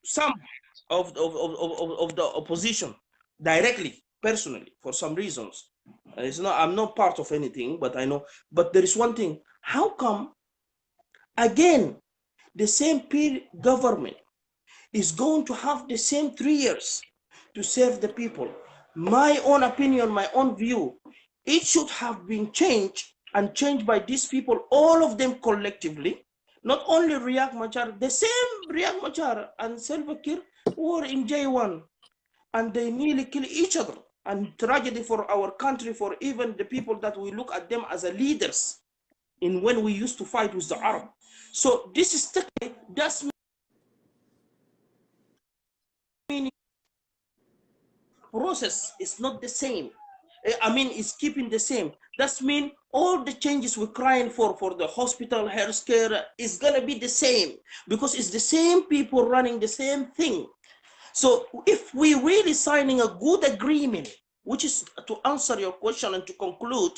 Some of the opposition directly, personally, for some reasons. It's not, I'm not part of anything, but I know. But there is one thing. How come, again, the same government is going to have the same 3 years to serve the people. My own opinion, my own view, it should have been changed and changed by these people, all of them collectively, not only Riek Machar, the same Riek Machar and Salva Kiir were in J1 and they nearly kill each other, and tragedy for our country, for even the people that we look at them as leaders in when we used to fight with the Arab. So this is that's meaning process is not the same. I mean, it's keeping the same. That's mean all the changes we're crying for the hospital, healthcare, is gonna be the same because it's the same people running the same thing. So if we really signing a good agreement, which is to answer your question and to conclude,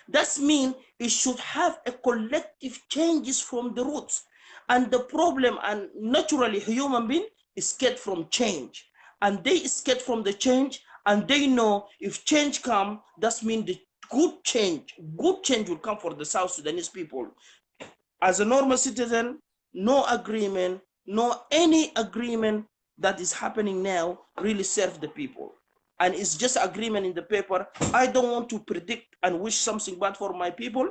that means it should have a collective changes from the roots. And the problem, and naturally human being is scared from change. And they scared from the change, and they know if change come, that means the good change will come for the South Sudanese people. As a normal citizen, no agreement, no any agreement that is happening now really serve the people. And it's just agreement in the paper. I don't want to predict and wish something bad for my people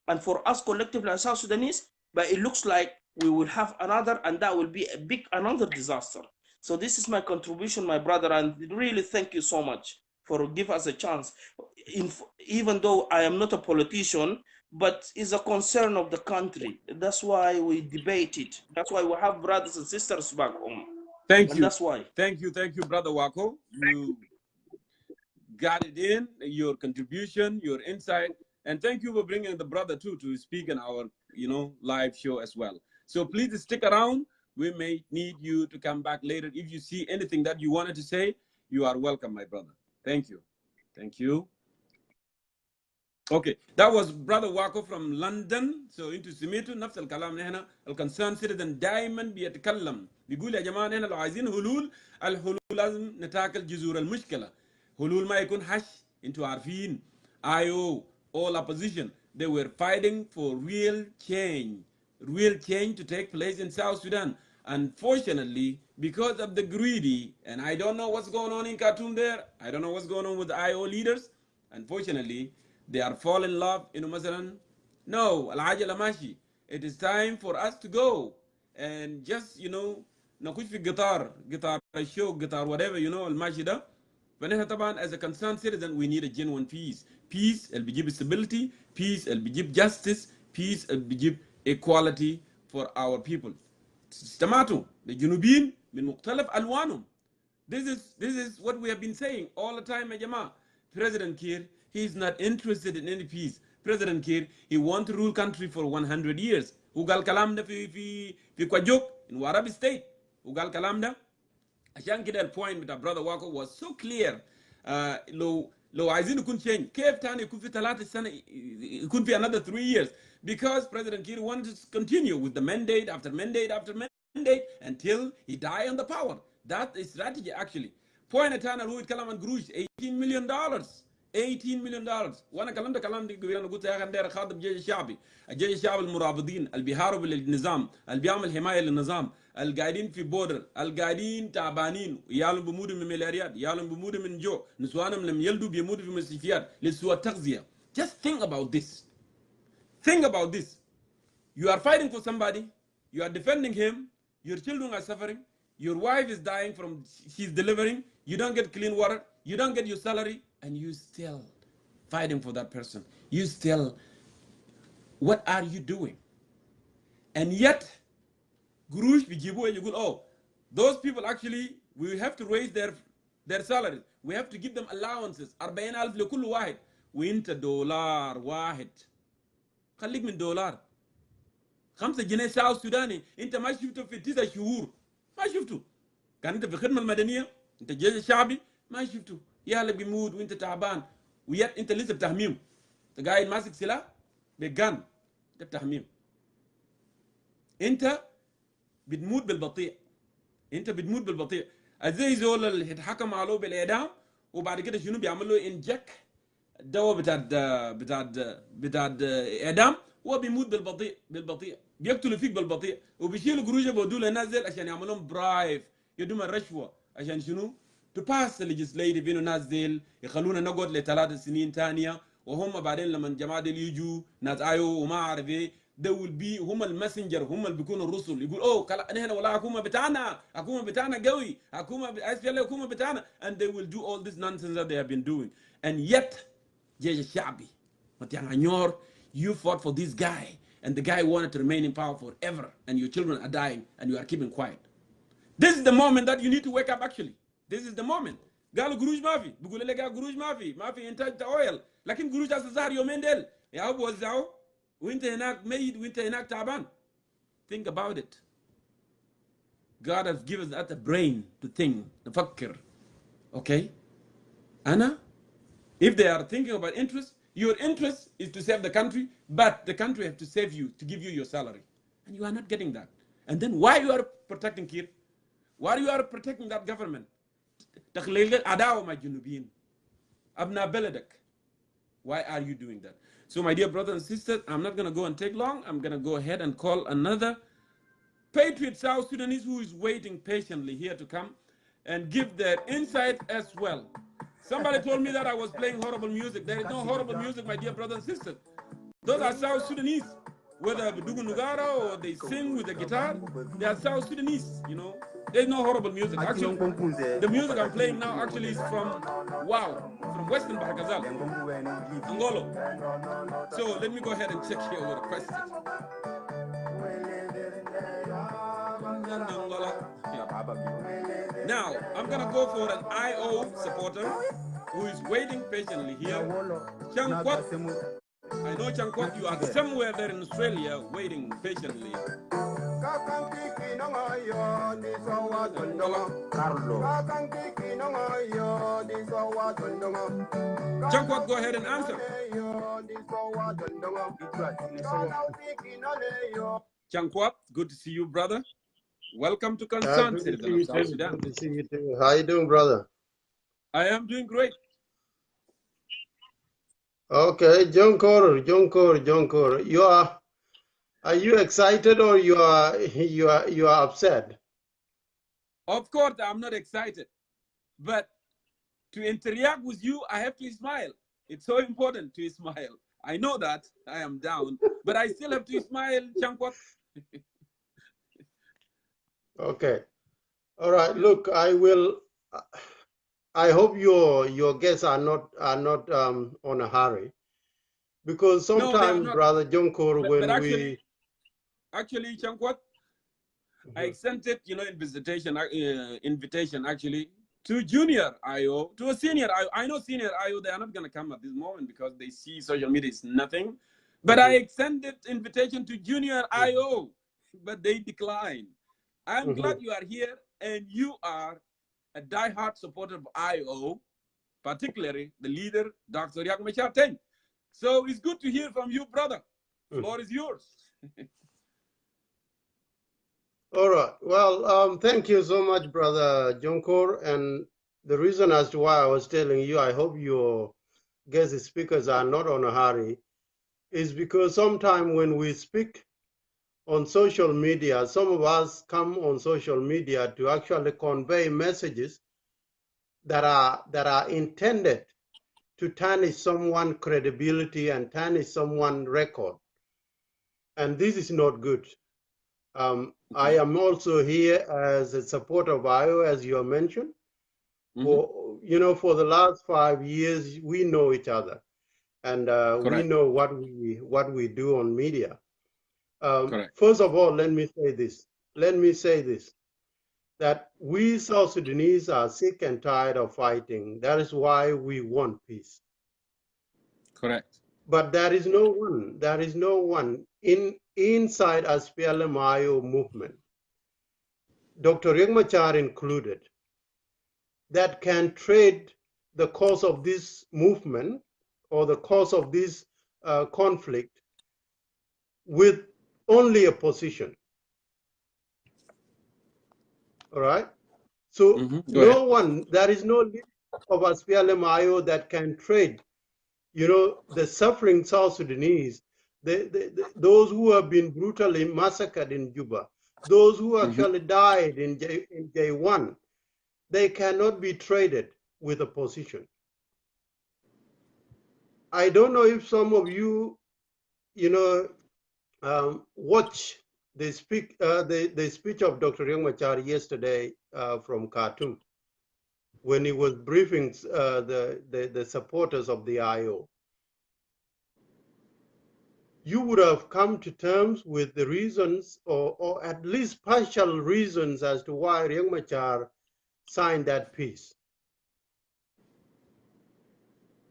and for us collectively as South Sudanese, but it looks like we will have another, and that will be another disaster. So this is my contribution, my brother, and really thank you so much for give us a chance. Even though I am not a politician, but it's a concern of the country. That's why we debate it. That's why we have brothers and sisters back home. Thank And you. that's why. Thank you, Brother Wako. You got it in, your contribution, your insight, and thank you for bringing the brother too to speak in our, live show as well. So please stick around. We may need you to come back later. If you see anything that you wanted to say, you are welcome, my brother. Thank you. Thank you. Okay, that was Brother Wako from London. So into سميتوا نفس الكلام هنا الكونسيرن سيتيزن دائما بيتكلم بيقول يا جماعه هنا لو عايزين الحلول لازم نتاكل جذور المشكله. حلول ما يكون حش. انتوا عارفين IO all opposition they were fighting for real change to take place in South Sudan. Unfortunately, because of the greedy, and I don't know what's going on in Khartoum there, I don't know what's going on with the IO leaders, unfortunately, they are fall in love, no, it is time for us to go and just, نخش في قطار الشوق قطار whatever, الماشي ده. فنحن طبعا as a concerned citizen we need a genuine peace اللي بيجيب stability, peace اللي بيجيب justice, peace اللي بيجيب equality for our people. استمعتوا للجنوبيين من مختلف ألوانهم. This is what we have been saying all the time يا جماعة. President Kiir, he is not interested in any peace. President Kiir, he wants to rule country for 100 years. وقال كلام ده في كواجوك in Warabi state. وقال كلام ده عشان كده البوينت بتاع brother Wako was so clear. لو عايزين يكون change كيف تاني يكون في 3 سنة يكون في another 3 years, because President Kiir wants to continue with the mandate after mandate after mandate until he die on the power. That is strategy actually. Point الثاني هو يتكلم عن قروش $18 million. $18 million. وانا كلمت كلام دي انا قلت يا اخي انا خاطب الجيش الشعبي، الجيش الشعبي المرابطين اللي بيحاربوا للنظام، اللي بيعمل حمايه للنظام، القاعدين في بودر، القاعدين تعبانين، يالهم بيموتوا من ملاريات، يالهم بيموتوا من جوع، نسوانهم لما يلدوا بيموتوا في مستشفيات لسوء التغذيه. Just think about this. Think about this. You are fighting for somebody, you are defending him, your children are suffering, your wife is dying from, she's delivering, you don't get clean water, you don't get your salary, and you still fighting for that person. You still, what are you doing? And yet, Gurush bijibu and you go, oh, those people actually, we have to raise their salaries. We have to give them allowances. 40,000 لكل واحد. وانت دولار واحد. خليك من دولار. 5 جنيه ساوث سوداني. انت ما شفته في 9 شهور. ما شفته. كان انت في الخدمة المدنية. انت الجيش الشعبي. ما شفته. يا اللي بيموت وانت تعبان. ويات انت لسه بتهميم. انت قاعد ماسك سلاح بجان. انت بتهميم. انت بتموت بالبطيء. انت بتموت بالبطيء. ازاي زول اللي اتحكم عليه بالاعدام وبعد كده شنو بيعمل له انجك دواء بتاع اعدام هو بيموت بالبطيء بيقتلوا فيك بالبطيء وبيشيلوا قروشه بودوا للناس ديل عشان يعملون برايف يدوم الرشوه عشان شنو؟ to pass the legislative انه ناس ديل يخلونا نقعد ل3 سنين ثانيه وهم بعدين لما الجماعه ديل يجوا ناس ايو وما اعرف ايه they will be هم الماسنجر هم اللي بيكونوا الرسل يقول اوه نحن ولا حكومه بتاعنا قوي حكومه بتاعنا and they will do all this nonsense that they have been doing and yet جيش الشعبي متيانغ you fought for this guy and the guy wanted to remain in power forever and your children are dying and you are keeping quiet. This is the moment that you need to wake up actually. This is the moment. قالوا قروش ما في بيقول لك قروش ما في انتاج اويل لكن قروش هسه ظهر يومين ديل يا ابو وزعوا وانت هناك ميت وانت هناك تعبان. Think about it. God has given us a brain to think نفكر. Okay? أنا if they are thinking about interest, your interest is to save the country, but the country have to save you, to give you your salary. And you are not getting that. And then why you are protecting Kir? Why you are protecting that government? Why are you doing that? So my dear brothers and sisters, I'm not going to go and take long. I'm going to go ahead and call another patriot South Sudanese who is waiting patiently here to come and give their insight as well. Somebody told me that I was playing horrible music. There is no horrible music, my dear brothers and sisters. Those are South Sudanese. Whether they do Nugara or they sing with the guitar, they are South Sudanese, you know. There's no horrible music. Actually, the music I'm playing now actually is from from Western Barakazal, Angolo. So let me go ahead and check here with a question. Now, I'm going to go for an IO supporter who is waiting patiently here. Changkwat. I know, Changkwat, you are somewhere there in Australia waiting patiently. Changkwat, go ahead and answer. Changkwat, good to see you, brother. Welcome to Concerned Citizen of South Sudan. Good to see you too. How you doing, brother? I am doing great. Okay, Jongkor. Are you excited or you are upset? Of course, I'm not excited, but to interact with you, I have to smile. It's so important to smile. I know that I am down, but I still have to smile, Changkwat. Okay. All right. Look, I hope your guests are not on a hurry, because sometimes, no, brother Jongkor, actually, Changkwat, I sent it, you know, invitation actually to junior IO, to a senior IO. I know senior IO, they are not going to come at this moment because they see social media is nothing. But I extended invitation to junior IO, but they declined. I'm glad you are here, and you are a diehard supporter of IO, particularly the leader, Dr. Riek Machar. So it's good to hear from you, brother. The floor is yours. All right. Well, thank you so much, brother Jongkor. And the reason as to why I was telling you, I hope your guest speakers are not on a hurry, is because sometimes when we speak on social media, some of us come on social media to actually convey messages that are intended to tarnish someone's credibility and tarnish someone's record. And this is not good. I am also here as a supporter of IO, as you have mentioned. For the last 5 years, we know each other, and we know what we do on media. First of all, let me say this, that we South Sudanese are sick and tired of fighting. That is why we want peace. Correct. But there is no one inside SPLM-IO movement, Dr. Riek Machar included, that can trade the cause of this movement or the cause of this conflict with only a position. All right? So there is no leader of SPLM-IO that can trade, the suffering South Sudanese, those who have been brutally massacred in Juba, those who actually died in J1, they cannot be traded with a position. I don't know if some of you, watch the speech of Dr. Riek Machar yesterday from Khartoum when he was briefing the supporters of the IO. You would have come to terms with the reasons, or at least partial reasons, as to why Riek Machar signed that peace.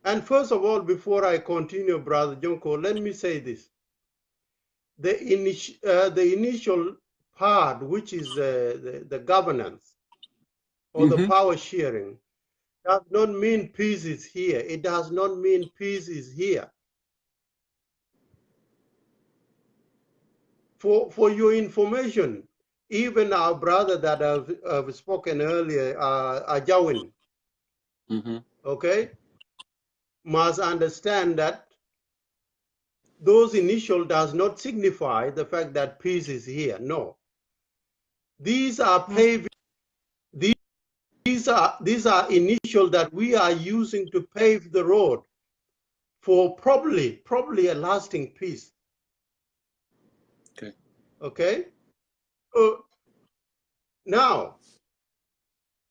And first of all, before I continue, Brother Jongkor, let me say this. The initial part, which is the governance or the power sharing, does not mean peace is here. It does not mean peace is here. For your information, even our brother that I've spoken earlier, Ajawin, okay, must understand that those initial does not signify the fact that peace is here. No. These are paving, these are initial that we are using to pave the road for probably a lasting peace. Okay. Now,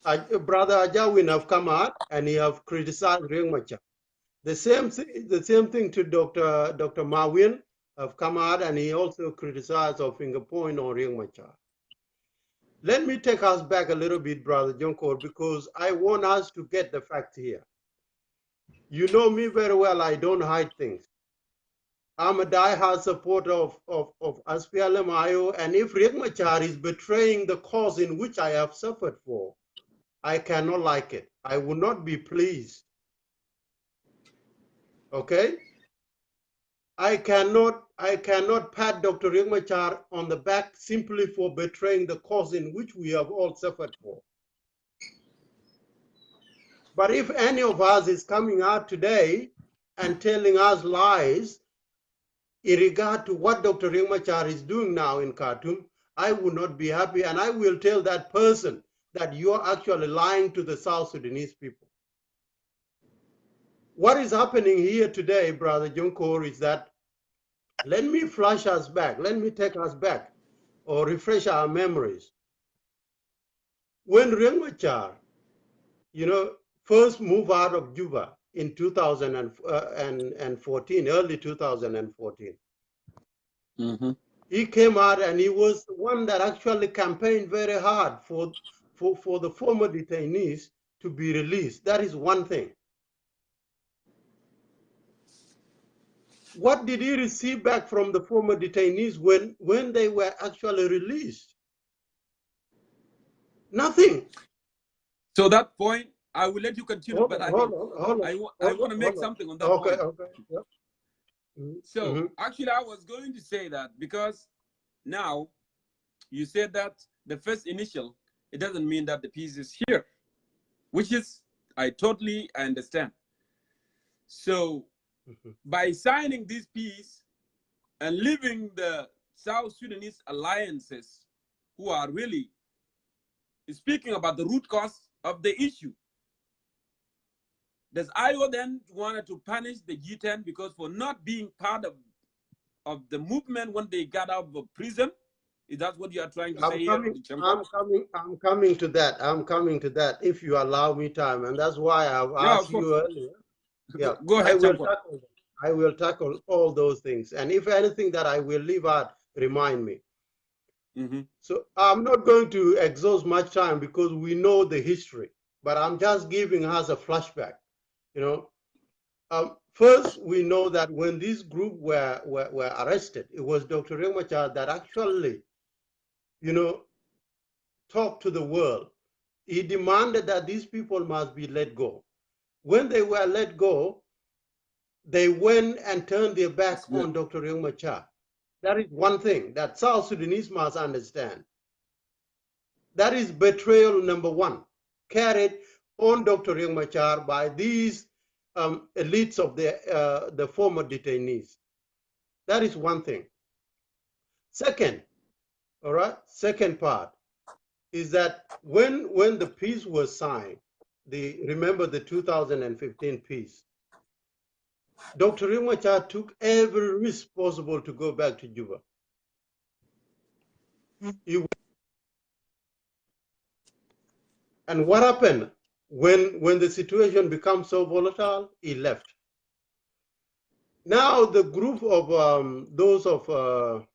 Brother Ajawin have come out and he have criticized Riek Machar. The same thing to Dr. Mawin have come out and he also criticized or finger point on Riek Machar. Let me take us back a little bit, Brother Jongkor, because I want us to get the fact here. You know me very well, I don't hide things. I'm a die-hard supporter of SPLM IO, and if Riek Machar is betraying the cause in which I have suffered for, I cannot like it. I will not be pleased. Okay? I cannot pat Dr. Riek Machar on the back simply for betraying the cause in which we have all suffered for. But if any of us is coming out today and telling us lies in regard to what Dr. Riek Machar is doing now in Khartoum, I will not be happy, and I will tell that person that you are actually lying to the South Sudanese people. What is happening here today, Brother Jongkor, is that, let me flash us back, let me take us back, or refresh our memories. When Riek Machar, first moved out of Juba in 2014, early 2014, he came out and he was the one that actually campaigned very hard for the former detainees to be released. That is one thing. What did he receive back from the former detainees when they were actually released? Nothing. So that point, I will let you continue, but I want to make something on that point. Okay. Yep. So actually, I was going to say that because now you said that the first initial, it doesn't mean that the peace is here, which is, I totally understand. So by signing this peace and leaving the South Sudanese alliances who are really speaking about the root cause of the issue, does IO then wanted to punish the G10 because for not being part of the movement when they got out of prison? Is that what you are trying to say here? I'm coming to that. I'm coming to that if you allow me time, and that's why I've asked you earlier. Yeah, go ahead. I will tackle all those things, and if anything that I will leave out, remind me. So I'm not going to exhaust much time because we know the history, but I'm just giving us a flashback. First, we know that when this group were arrested, it was Dr. Riek Machar that actually, talked to the world. He demanded that these people must be let go. When they were let go, they went and turned their back on Dr. Riek Machar. That is one thing that South Sudanese must understand. That is betrayal number one, carried on Dr. Riek Machar by these elites of the former detainees. That is one thing. Second, all right, second part is that when the peace was signed, remember the 2015 peace, Dr. Riek Machar took every risk possible to go back to Juba. And what happened when the situation becomes so volatile? He left. Now the group of those of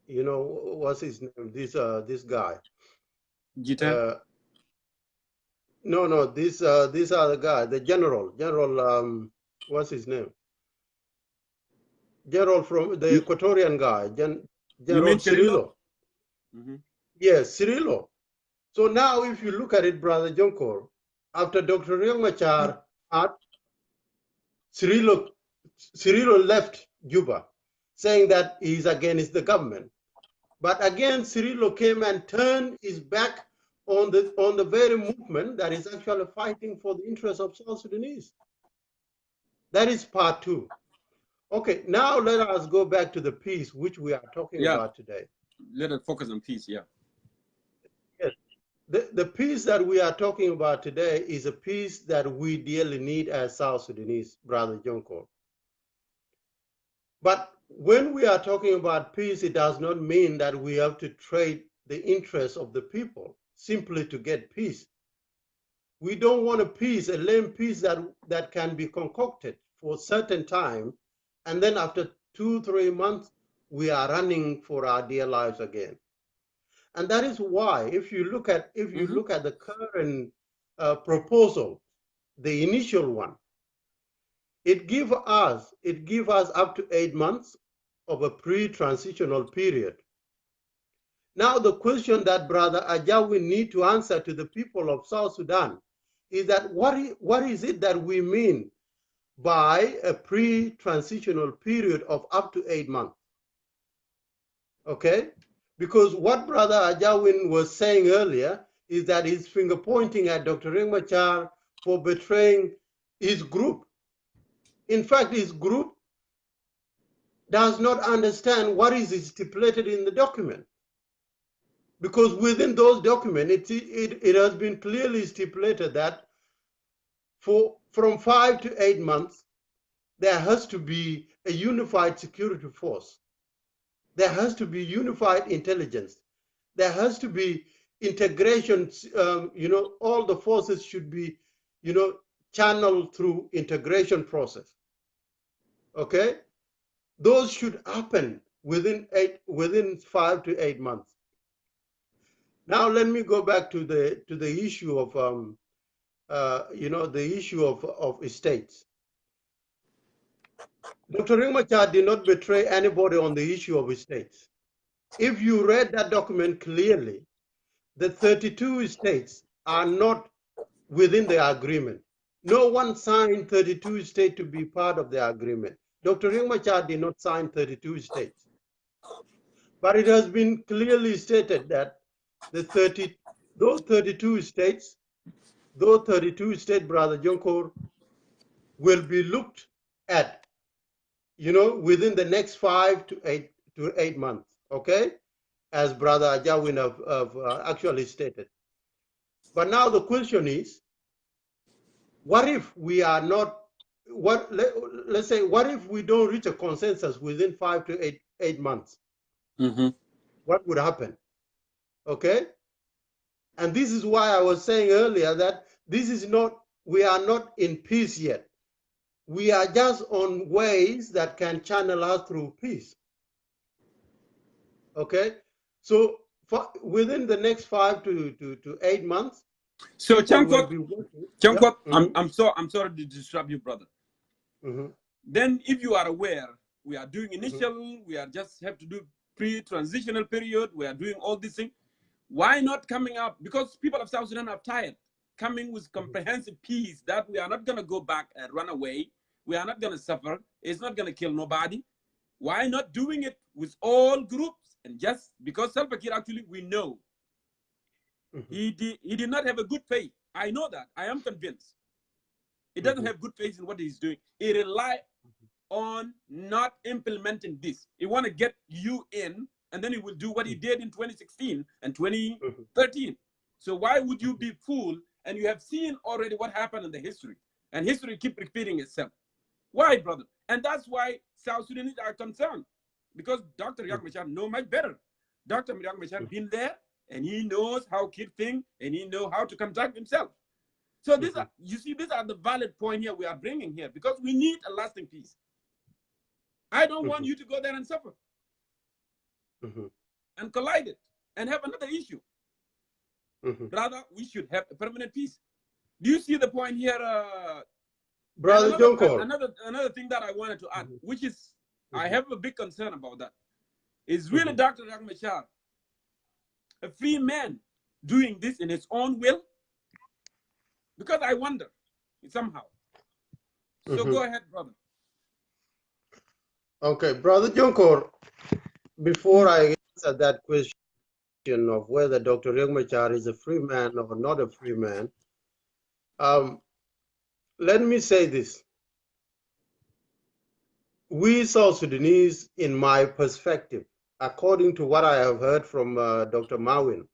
you know, what's his name? This guy. Gita? No, this other guy, the general, what's his name? General from the Equatorian guy, General Cirillo. Mm-hmm. Yes, Cirillo. So now, if you look at it, Brother Jongkor, after Dr. Riek Machar, Cirillo left Juba, saying that he's against the government. But again, Cirillo came and turned his back on the very movement that is actually fighting for the interests of South Sudanese. That is part two. Okay, now let us go back to the peace which we are talking about today. Let us focus on peace, yeah. Yes. The peace that we are talking about today is a peace that we dearly need as South Sudanese, Brother Jongkor. But when we are talking about peace, it does not mean that we have to trade the interests of the people simply to get peace. We don't want a peace, a lame peace that can be concocted for a certain time, and then after 2-3 months, we are running for our dear lives again. And that is why, if you look at the current proposal, the initial one, it give us up to 8 months of a pre-transitional period. Now the question that Brother Ajawi need to answer to the people of South Sudan is that what is it that we mean by a pre-transitional period of up to 8 months? Okay? Because what Brother Ajawin was saying earlier is that he's finger pointing at Dr. Riek Machar for betraying his group. In fact, his group does not understand what is stipulated in the document. Because within those documents, it has been clearly stipulated that from 5 to 8 months, there has to be a unified security force. There has to be unified intelligence. There has to be integration. All the forces should be, channeled through integration process. Okay, those should happen within 5 to 8 months. Now let me go back to the issue of the issue of states. Dr. Riek Machar did not betray anybody on the issue of states. If you read that document clearly, the 32 states are not within the agreement. No one signed 32 states to be part of the agreement. Dr. Riek Machar did not sign 32 states. But it has been clearly stated that those 32 states, Brother Jongkor, will be looked at, within the next 5 to 8 months, okay? As Brother Ajawin have actually stated. But now the question is, what if we are not, let's say, what if we don't reach a consensus within 5 to 8 months? Mm-hmm. What would happen? Okay? And this is why I was saying earlier that we are not in peace yet. We are just on ways that can channel us through peace. Okay? So within the next 5 to 8 months, so Jongkor, yeah. I'm sorry to disrupt you, brother. Mm-hmm. Then if you are aware, we are doing initial, we are just have to do pre-transitional period, we are doing all these things. Why not coming up? Because people of South Sudan are tired. Coming with comprehensive peace that we are not going to go back and run away. We are not going to suffer. It's not going to kill nobody. Why not doing it with all groups? And just because Salva Kiir, actually, we know he did not have a good faith. I know that. I am convinced. He doesn't have good faith in what he's doing. He relied on not implementing this. He want to get you in, and then he will do what he did in 2016 and 2013. So why would you be fooled? And you have seen already what happened in the history, and history keep repeating itself. Why, brother? And that's why South Sudanese are concerned, because Dr. Riek Machar know much better. Dr. Riek Machar been there, and he knows how kid think, and he know how to conduct himself. So these are, you see, these are the valid point here we are bringing here, because we need a lasting peace. I don't want you to go there and suffer and collide it and have another issue. Rather, we should have a permanent peace. Do you see the point here? Brother Jongkor. Another thing that I wanted to add, which is, I have a big concern about that, is really Dr. Riek Machar, a free man, doing this in his own will? Because I wonder, somehow. So go ahead, brother. Okay, Brother Jongkor, before I answer that question of whether Dr. Riek Machar is a free man or not a free man, let me say this. We South Sudanese, in my perspective, according to what I have heard from Dr. Marwin,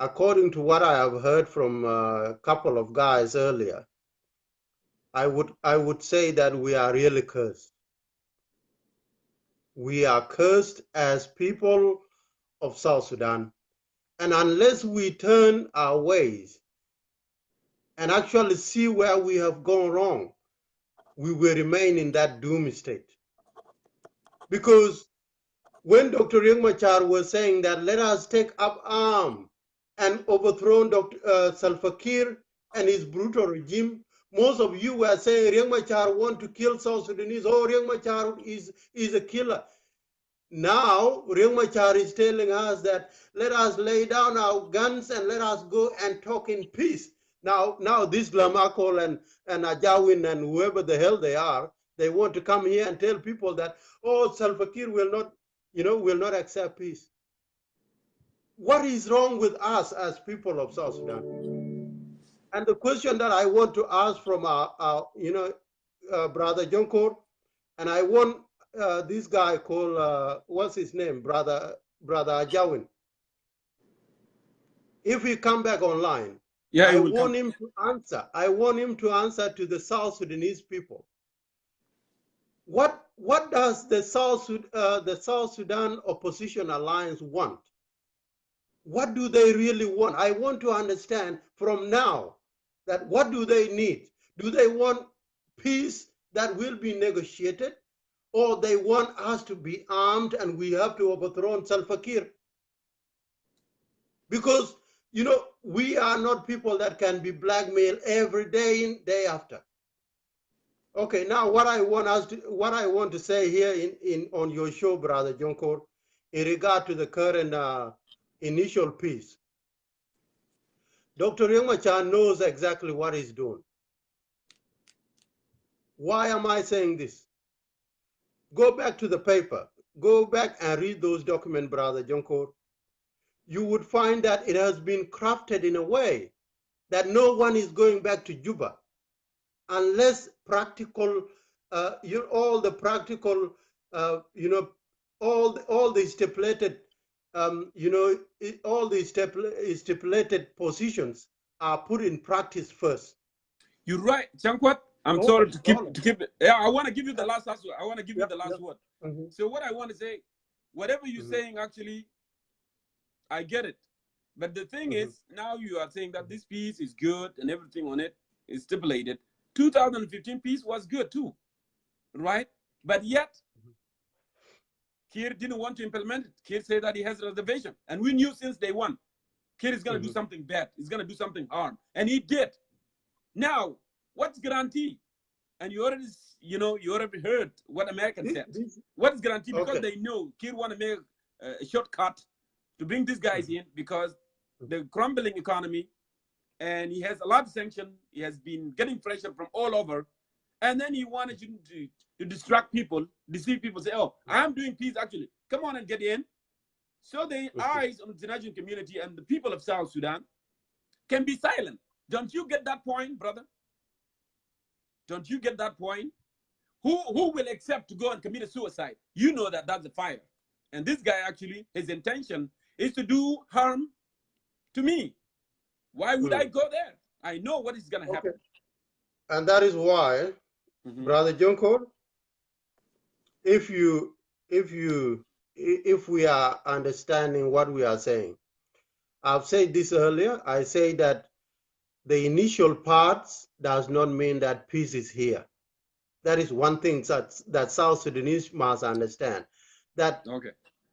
according to what I have heard from a couple of guys earlier, I would say that we are really cursed. We are cursed as people of South Sudan. And unless we turn our ways and actually see where we have gone wrong, we will remain in that doom state. Because when Dr. Riek Machar was saying that let us take up arms and overthrow Dr. Salva Kiir and his brutal regime, most of you were saying Riek Machar want to kill South Sudanese. Oh, Riek Machar is a killer. Now, Riek Machar is telling us that let us lay down our guns and let us go and talk in peace. Now this Lamakol and Ajawin and whoever the hell they are, they want to come here and tell people that, oh, Salva Kiir will not accept peace. What is wrong with us as people of South Sudan? And the question that I want to ask from our Brother Jongkor, and I want this guy called, what's his name? Brother Ajawin. If he come back online, I want him to answer. I want him to answer to the South Sudanese people. What does the South Sudan Opposition Alliance want? What do they really want? I want to understand from now that what do they need? Do they want peace that will be negotiated, or they want us to be armed and we have to overthrow Salva Kiir? Because, we are not people that can be blackmailed every day in, day after. Okay, now what I want to say here on your show, Brother Jongkor, in regard to the current initial peace. Dr. Riek Machar knows exactly what he's doing. Why am I saying this? Go back to the paper. Go back and read those documents, Brother Jongkor. You would find that it has been crafted in a way that no one is going back to Juba unless practical, all the practical, all the stipulated, all the stipulated positions are put in practice first. You're right, Chankwat. I'm sorry to keep it. Yeah, I want to give you the last word. I want to give you the last word. So what I want to say, whatever you're saying, actually, I get it. But the thing is, now you are saying that this piece is good and everything on it is stipulated. 2015 piece was good too, right? But yet, Kiir didn't want to implement it. Kiir said that he has a reservation. And we knew since day one, Kiir is going to do something bad. He's going to do something harm. And he did. Now, what's guarantee? And you already heard what America said. What is guarantee? Because they know Kiir want to make a shortcut to bring these guys in, because the crumbling economy, and he has a lot of sanctions. He has been getting pressure from all over. And then he wanted to distract people, deceive people, say, oh, I'm doing peace actually. Come on and get in. So the eyes on the international community and the people of South Sudan can be silent. Don't you get that point, brother? Don't you get that point? Who will accept to go and commit a suicide? You know that that's a fire. And this guy actually, his intention is to do harm to me. Why would I go there? I know what is going to happen. And that is why, Brother Jongkor, if we are understanding what we are saying, I've said this earlier. I say that the initial parts does not mean that peace is here. That is one thing that South Sudanese must understand. That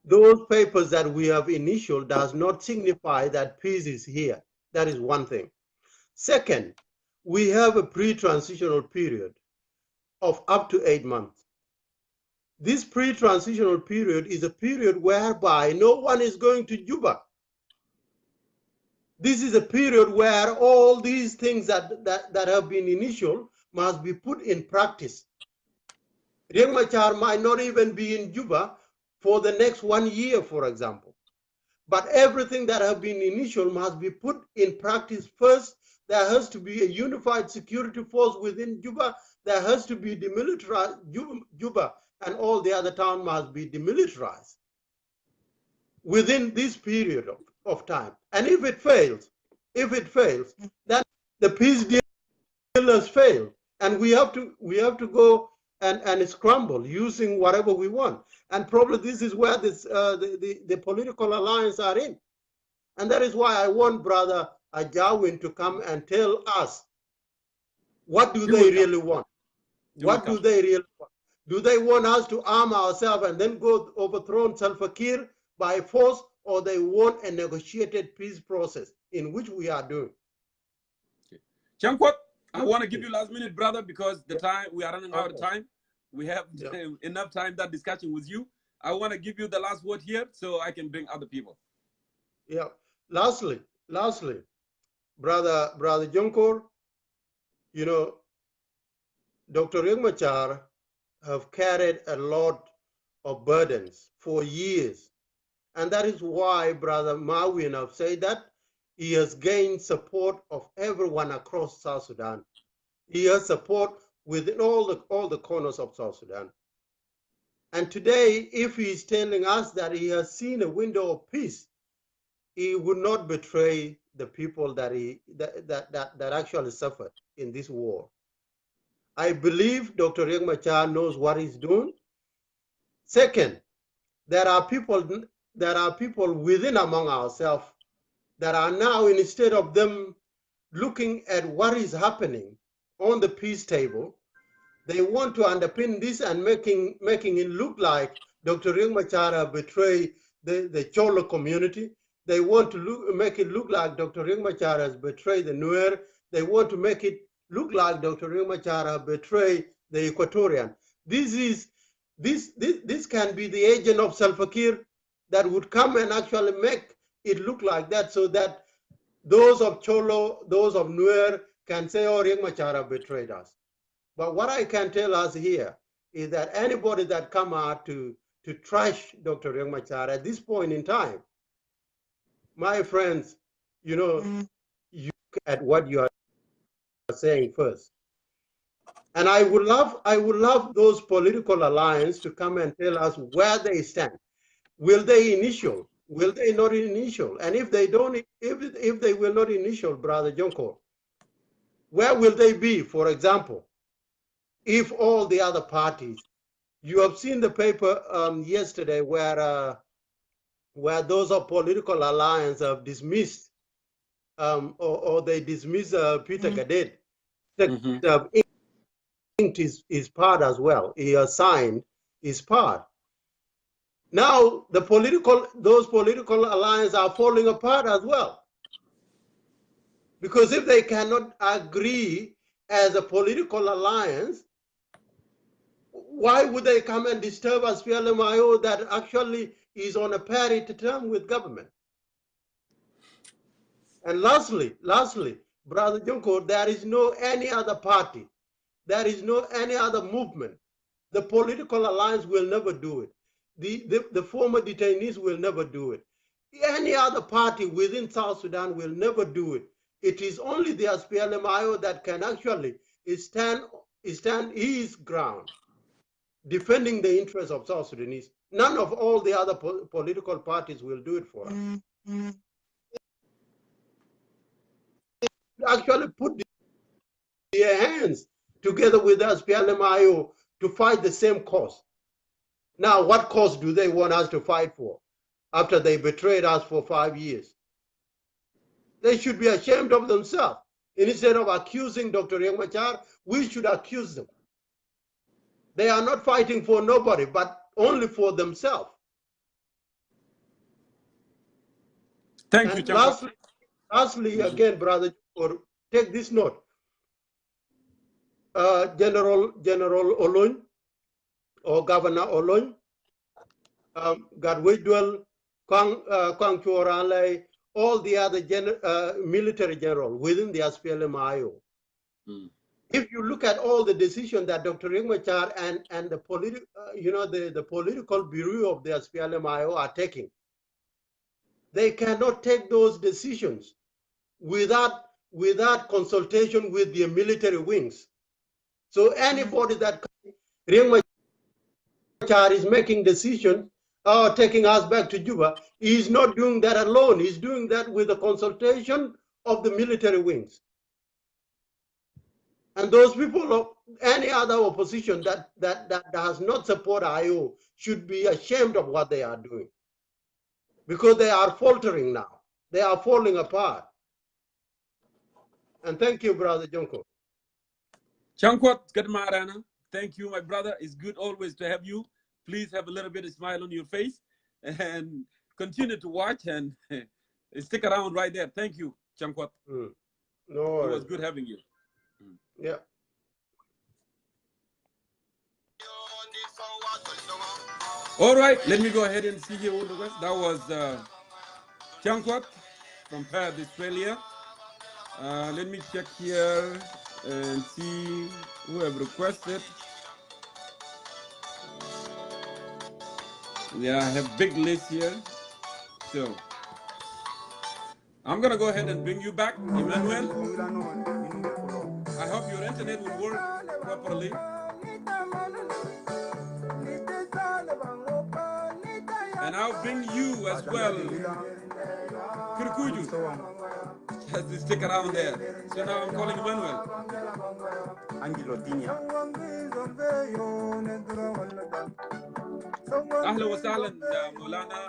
those papers that we have initial does not signify that peace is here. That is one thing. Second, we have a pre-transitional period of up to 8 months. This pre-transitional period is a period whereby no one is going to Juba. This is a period where all these things that have been initial must be put in practice. Riek Machar might not even be in Juba for the next 1 year, for example. But everything that have been initial must be put in practice first. There has to be a unified security force within Juba. There has to be demilitarized Juba, and all the other towns must be demilitarized within this period of time. And if it fails, then the peace deal has failed, and we have to go and scramble using whatever we want. And probably this is where the political alliance are in. And that is why I want Brother Ajawin to come and tell us, what do they really want? What do they really want? Do they want us to arm ourselves and then go overthrow Salva Kiir by force, or they want a negotiated peace process, in which we are doing? Jongkor, I want to give you last minute, brother, because the time we are running out of time. We have enough time that discussion with you. I want to give you the last word here so I can bring other people. Yeah. Lastly, brother Jongkor, you know, Dr. Riek Machar have carried a lot of burdens for years. And that is why Brother Mawin have said that he has gained support of everyone across South Sudan. He has support within all the corners of South Sudan. And today, if he is telling us that he has seen a window of peace, he would not betray the people that actually suffered in this war. I believe Dr. Riek Machar knows what he's doing. Second, there are people within among ourselves that are now, instead of them looking at what is happening on the peace table, they want to underpin this and making it look like Dr. Riek Machar betrayed the Cholo community. They want to make it look like Dr. Riek Machar has betrayed the Nuer. They want to make it look like Dr. Riek Machar betrayed the Equatorian. This can be the agent of Salva Kiir that would come and actually make it look like that, so that those of Cholo, those of Nuer can say, oh, Riek Machar betrayed us. But what I can tell us here is that anybody that come out to trash Dr. Riek Machar at this point in time, my friends, you know, you look at what you are saying first. And I would love those political alliances to come and tell us where they stand. Will they initial? Will they not initial? And if they don't, if they will not initial, Brother Jongkor, where will they be? For example, if all the other parties, you have seen the paper yesterday where those of political alliance have dismissed or they dismiss Peter Gadet. Inked his part as well. He has signed his part. Now those political alliances are falling apart as well. Because if they cannot agree as a political alliance, why would they come and disturb us, PLMIO, that actually is on a parity term with government? And lastly, Brother Jongkor, there is no any other party, there is no any other movement. The political alliance will never do it. The former detainees will never do it. Any other party within South Sudan will never do it. It is only the SPLMIO that can actually stand his ground defending the interests of South Sudanese. None of all the other political parties will do it for us. Actually put their hands together with us, PLMIO, to fight the same cause. Now, what cause do they want us to fight for after they betrayed us for 5 years? They should be ashamed of themselves. Instead of accusing Dr. Riek Machar, we should accuse them. They are not fighting for nobody, but only for themselves. Thank you, and lastly, again, brother, take this note. General Olony, or Governor Olony, Gadwidwell, Kwang Chuorale, all the other military general within the SPLM-IO. If you look at all the decisions that Dr. Riek Machar and the the political bureau of the SPLM-IO are taking, they cannot take those decisions without consultation with the military wings. So anybody that Riek Machar is making decisions or taking us back to Juba, he's not doing that alone. He's doing that with the consultation of the military wings. And those people of any other opposition that does not support IO should be ashamed of what they are doing, because they are faltering now. They are falling apart. And thank you, Brother Jongkor. Jongkor, Gadmarana. Thank you, my brother. It's good always to have you. Please have a little bit of smile on your face and continue to watch and stick around right there. Thank you, Jongkor. No worries. It was good having you. Yeah. All right, let me go ahead and see here what the rest. That was Jongkor from Perth, Australia. Let me check here and see who have requested. Yeah, I have big list here. So I'm gonna go ahead and bring you back, Emmanuel. I hope your internet will work properly. And I'll bring you as well, Kirkuju. Just to stick around there. So now I'm calling Emmanuel. Ahlan wa sahlan, Maulana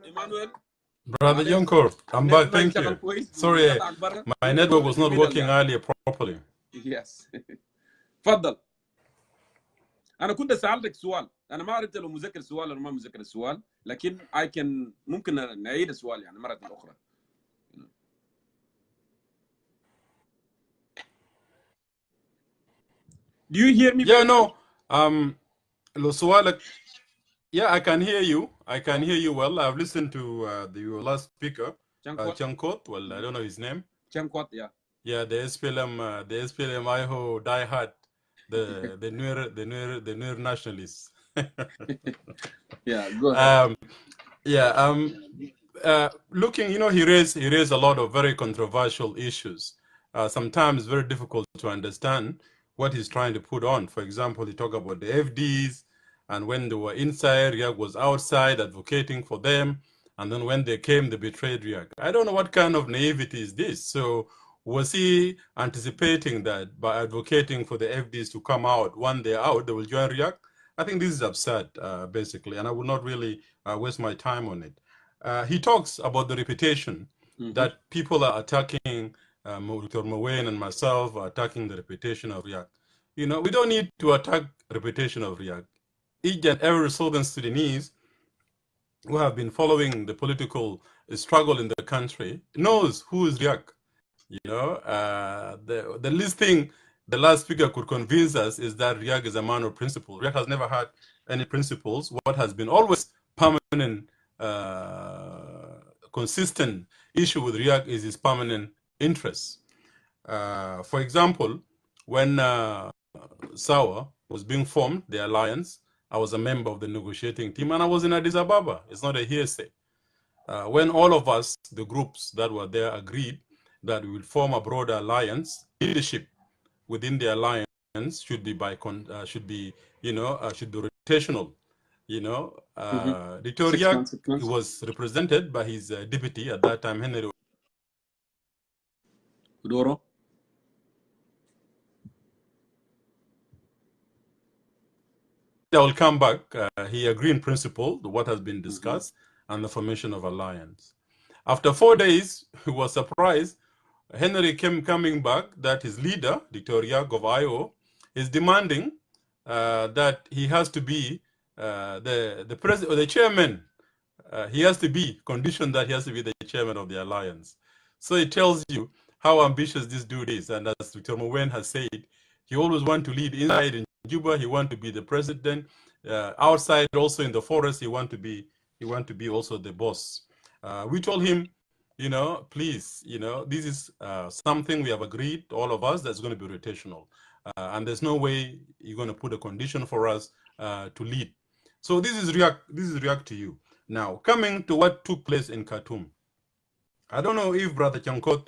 Emmanuel. Brother Jongkor, I'm back. Thank you. Sorry, my network was not working earlier properly. Yes. تفضل. أنا كنت سألتك سؤال. أنا ما أعرف لو مذكر السؤال ولا ما مذكر السؤال، لكن ممكن نعيد السؤال يعني مرة أخرى. Do you hear me? Yeah, no. Yeah, I can hear you. I can hear you well. I've listened to your last speaker, Jongkor. Well, I don't know his name. Jongkor, yeah. Yeah, the SPLM IHO diehard, the newer nationalists. Yeah, go ahead. Looking, he raised a lot of very controversial issues. Sometimes very difficult to understand what he's trying to put on. For example, he talked about the FDs, and when they were inside, Riek was outside advocating for them. And then when they came, they betrayed Riek. I don't know what kind of naivety is this. So was he anticipating that by advocating for the FDs to come out, when they're out, they will join Riek? I think this is absurd, basically, and I will not really waste my time on it. He talks about the reputation that people are attacking. Dr. Mowain and myself are attacking the reputation of Riek. We don't need to attack the reputation of Riek. Each and every Southern Sudanese who have been following the political struggle in the country knows who is Riek. The least thing the last speaker could convince us is that Riek is a man of principle. Riek has never had any principles. What has been always permanent, consistent issue with Riek is his permanent interests. For example, when SAWA was being formed, the alliance, I was a member of the negotiating team, and I was in Addis Ababa. It's not a hearsay. When all of us, the groups that were there, agreed that we would form a broader alliance, leadership within the alliance should be should be rotational. Dr. 6 Yak months, 6 months. was represented by his deputy at that time, Henry Udoro. I will come back. He agreed in principle to what has been discussed and the formation of alliance. After 4 days, he was surprised. Henry coming back that his leader, Dr. Yak of IO, is demanding that he has to be the president or the chairman. He has to be conditioned that he has to be the chairman of the alliance. So it tells you how ambitious this dude is. And as Dr. Mowen has said, he always wants to lead inside in Juba. He wants to be the president. Outside, also in the forest, he wants to be also the boss. We told him, please, this is something we have agreed, all of us, that's going to be rotational. And there's no way you're going to put a condition for us to lead. So this is react to you. Now, coming to what took place in Khartoum, I don't know if Brother Jongkor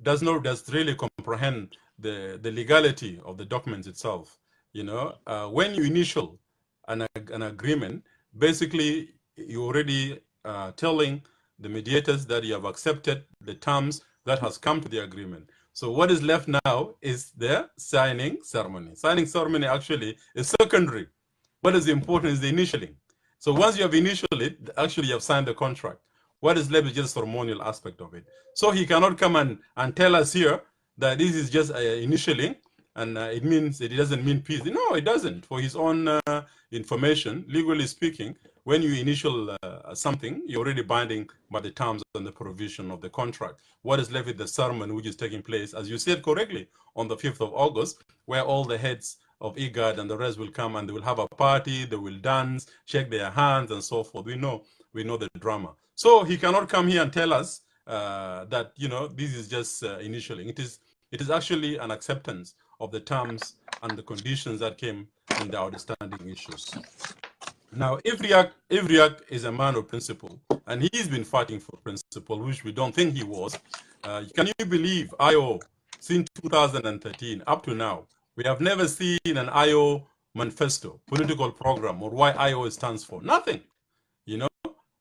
does really comprehend the legality of the documents itself. When you initial an agreement, basically you're already telling the mediators that you have accepted the terms that has come to the agreement. So what is left now is the signing ceremony. Signing ceremony actually is secondary. What is important is the initialing. So once you have initialed it, actually you have signed the contract. What is left is just ceremonial aspect of it. So he cannot come and tell us here that this is just initialing and it doesn't mean peace. No, it doesn't. For his own information, legally speaking, when you initial something, you're already binding by the terms and the provision of the contract. What is left is the ceremony, which is taking place, as you said correctly, on the 5th of August, where all the heads of IGAD and the rest will come and they will have a party, they will dance, shake their hands and so forth. We know the drama. So he cannot come here and tell us that, this is just initialing. It is actually an acceptance of the terms and the conditions that came in the outstanding issues. Now, if Riak is a man of principle, and he's been fighting for principle, which we don't think he was, can you believe IO, since 2013 up to now, we have never seen an IO manifesto, political program, or why IO stands for? Nothing.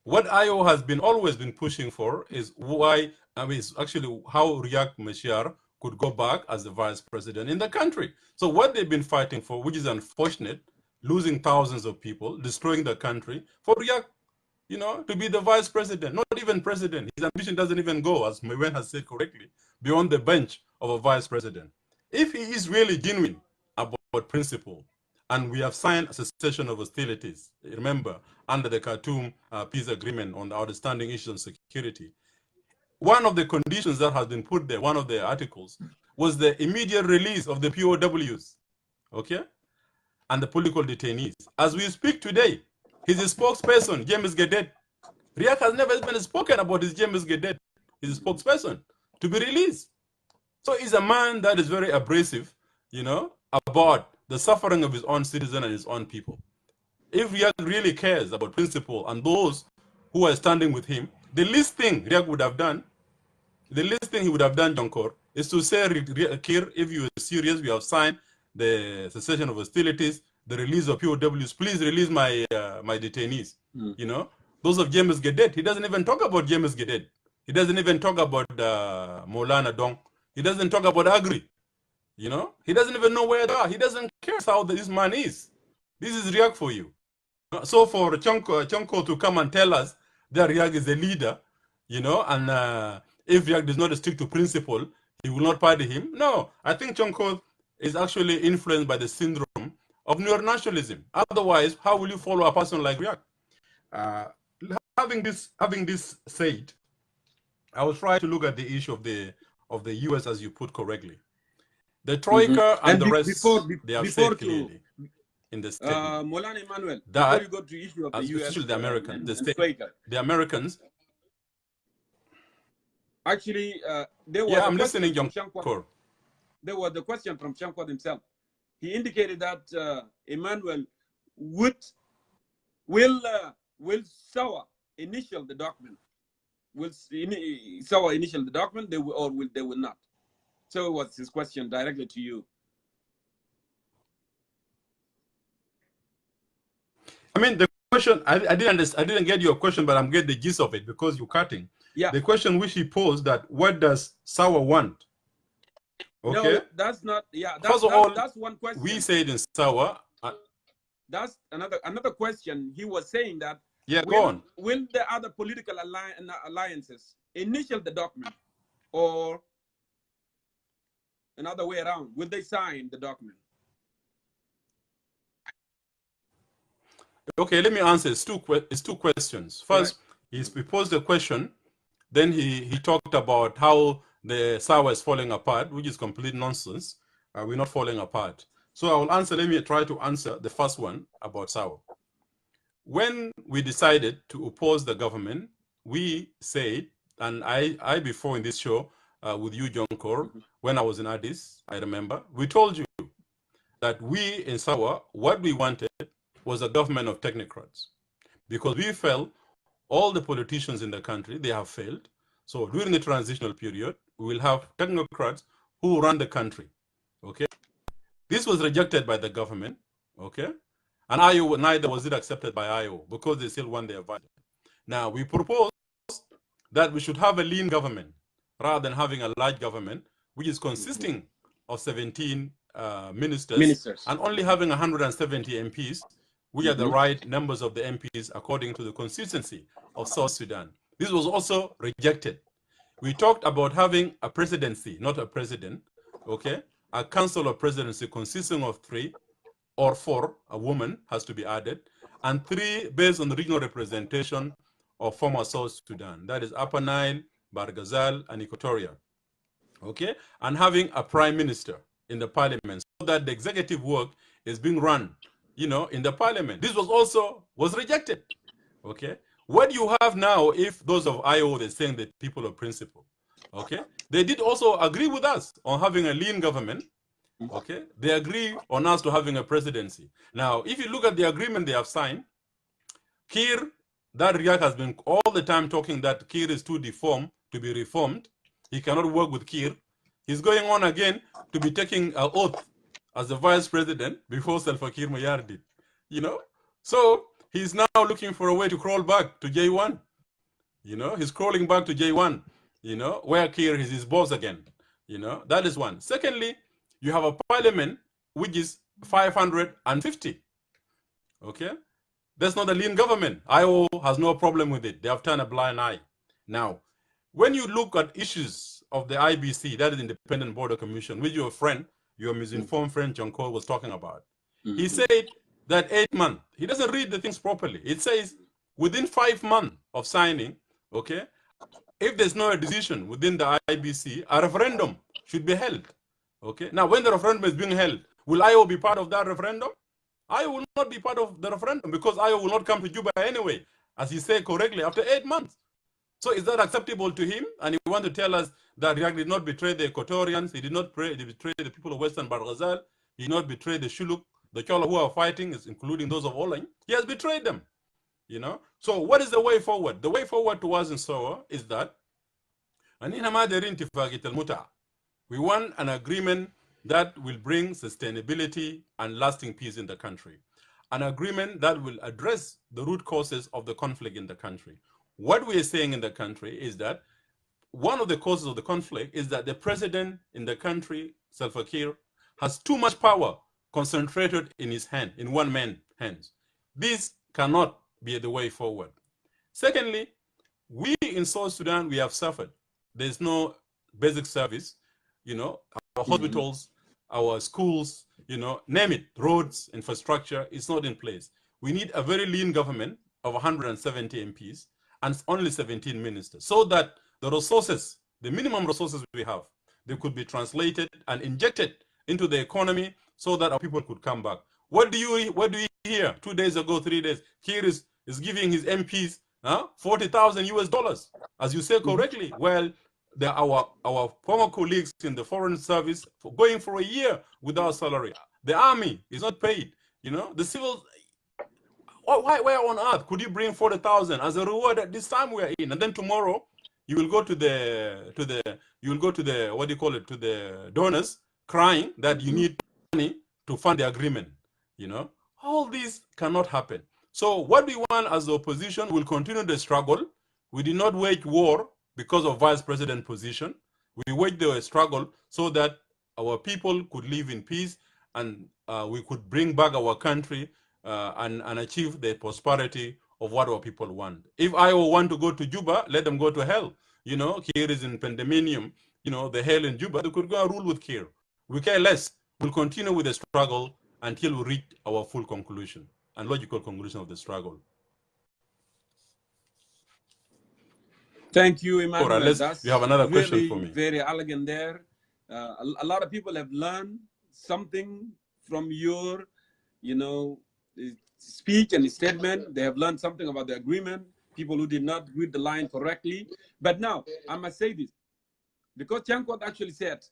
What IO has always been pushing for is it's actually how Riek Machar could go back as the vice president in the country. So what they've been fighting for, which is unfortunate, losing thousands of people, destroying the country, for Riek, to be the vice president, not even president. His ambition doesn't even go, as Mayol has said correctly, beyond the bench of a vice president. If he is really genuine about principle, and we have signed a cessation of hostilities, remember, under the Khartoum peace agreement on the outstanding issues of security, one of the conditions that has been put there, one of the articles, was the immediate release of the POWs, okay, and the political detainees. As we speak today, his spokesperson, James Gedet, Riek has never even spoken about his James Gedet, his spokesperson, to be released. So he's a man that is very abrasive, about the suffering of his own citizen and his own people. If Riek really cares about principle and those who are standing with him, the least thing Riek would have done, Jongkor, is to say, Kir, if you are serious, we have signed the cessation of hostilities, the release of POWs, please release my detainees. Those of James Gedet, he doesn't even talk about James Gedet. He doesn't even talk about Maulana Dong. He doesn't talk about Agri. He doesn't even know where they are. He doesn't care how this man is. This is Riek for you. So for Jongkor to come and tell us that Riek is a leader, and if Riek does not stick to principle, he will not pardon him. No, I think Jongkor is actually influenced by the syndrome of neo-nationalism. Otherwise, how will you follow a person like Riek? Having this said, I will try to look at the issue of the US as you put correctly. The Troika and the rest, they have said clearly in the statement. Molana Emmanuel, that, before you go to issue of the US, especially the Americans, the Americans. Actually, there was I'm listening, Jongkor. There was the question from Jongkor himself. He indicated that Emmanuel will sour initial the document. Will sour initial the document, they will not. So it was his question directly to you. mean, the question, I didn't get your question, but I'm getting the gist of it because you're cutting. Yeah. The question which he posed, that what does Sawa want? Okay. No, that's not. Yeah. First of all, that's one question. we said in Sawa. That's another question. He was saying that. Yeah, go on. Will the other political alliances initial the document, or another way around? Will they sign the document? Okay, let me answer. It's two questions. First, he posed a question. Then he talked about how the Sawa is falling apart, which is complete nonsense. We're not falling apart. So I will answer. Let me try to answer the first one about Sawa. When we decided to oppose the government, we said, and I before in this show with you, Jongkor, when I was in Addis, I remember, we told you that we in Sawa, what we wanted was a government of technocrats, because we felt all the politicians in the country, they have failed. So during the transitional period, we will have technocrats who run the country, okay? This was rejected by the government, okay? And IO, neither was it accepted by IO because they still want their vote. Now, we propose that we should have a lean government rather than having a large government, which is consisting of 17 ministers and only having 170 MPs, which are the right numbers of the MPs according to the constituency of South Sudan. This was also rejected. We talked about having a presidency, not a president, okay? A council of presidency consisting of 3 or 4, a woman has to be added, and 3 based on the regional representation of former South Sudan. That is Upper Nile, Barghazal, and Equatoria, okay? And having a prime minister in the parliament so that the executive work is being run, you know, in the parliament. This was rejected, okay? What you have now, if those of IO, they're saying the people of principle, okay? They did also agree with us on having a lean government, okay? They agree on us to having a presidency. Now, if you look at the agreement they have signed, Kir, that Riyak has been all the time talking that Kir is too deformed to be reformed. He cannot work with Kir. He's going on again to be taking an oath as the vice president before Salva Kiir Mayar did, you know? So he's now looking for a way to crawl back to J1. You know, he's crawling back to J1, you know, where Kiir is his boss again. You know, that is one. Secondly, you have a parliament which is 550. Okay? That's not a lean government. IO has no problem with it. They have turned a blind eye. Now, when you look at issues of the IBC, that is Independent Border Commission, which your friend, your misinformed friend Jongkor was talking about, he said that 8 months. He doesn't read the things properly. It says within 5 months of signing, okay, if there's no decision within the IBC, a referendum should be held. Okay. Now, when the referendum is being held, will IO be part of that referendum? IO will not be part of the referendum because IO will not come to Juba anyway, as he said correctly, after 8 months. So is that acceptable to him? And he want to tell us that Riyak did not betray the Equatorians, he did not betray the people of Western Barghazal, he did not betray the Shuluk, the Chola who are fighting, including those of Oleng. He has betrayed them, you know? So what is the way forward? The way forward to us in Sawa is that we want an agreement that will bring sustainability and lasting peace in the country. An agreement that will address the root causes of the conflict in the country. What we are saying in the country is that one of the causes of the conflict is that the president in the country, Salva Kiir, has too much power concentrated in his hand, in one man's hands. This cannot be the way forward. Secondly, we in South Sudan, we have suffered. There's no basic service, you know, our hospitals, our schools, you know, name it, roads, infrastructure, it's not in place. We need a very lean government of 170 MPs and only 17 ministers, so that the resources, the minimum resources we have, they could be translated and injected into the economy so that our people could come back. What do you hear 2 days ago, 3 days? Here is giving his MPs $40,000 as you say correctly. Well, our former colleagues in the foreign service for going for a year without salary. The army is not paid. You know, the civil. Where on earth could you bring 40,000 as a reward at this time we are in? And then tomorrow you will go to the what do you call it, to the donors, crying that you need money to fund the agreement. You know, all these cannot happen. So what we want as the opposition, will continue the struggle. We did not wage war because of vice president position. We waged the struggle so that our people could live in peace, and we could bring back our country and achieve the prosperity of what our people want. If Iowa want to go to Juba, let them go to hell. You know, Kir is in pandemonium, you know, the hell in Juba, they could go and rule with Kir. We care less. We'll continue with the struggle until we reach our full conclusion and logical conclusion of the struggle. Thank you, Emmanuel. Unless you have another really question for me. Very elegant there. A lot of people have learned something from your, you know, speech and statement. They have learned something about the agreement. People who did not read the line correctly. But now, I must say this, because Jongkor actually said,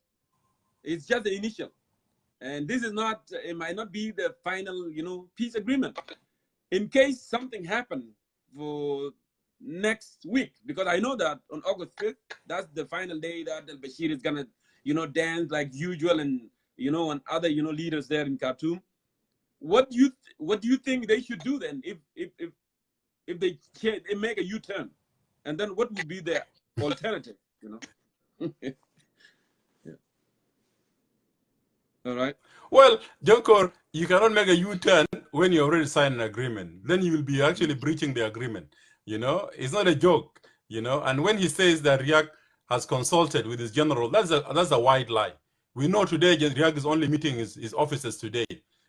it's just the initial. And this is not, it might not be the final, you know, peace agreement. In case something happened for next week, because I know that on August 5th, that's the final day that al-Bashir is gonna, you know, dance like usual, and, you know, and other, you know, leaders there in Khartoum. What do you think they should do then if they make a U-turn? And then what would be the alternative, you know? Yeah. All right. Well, Jongkor, you cannot make a U-turn when you already signed an agreement. Then you will be actually breaching the agreement. You know, it's not a joke, you know. And when he says that Riek has consulted with his general, that's a wide lie. We know today Riek is only meeting his officers today,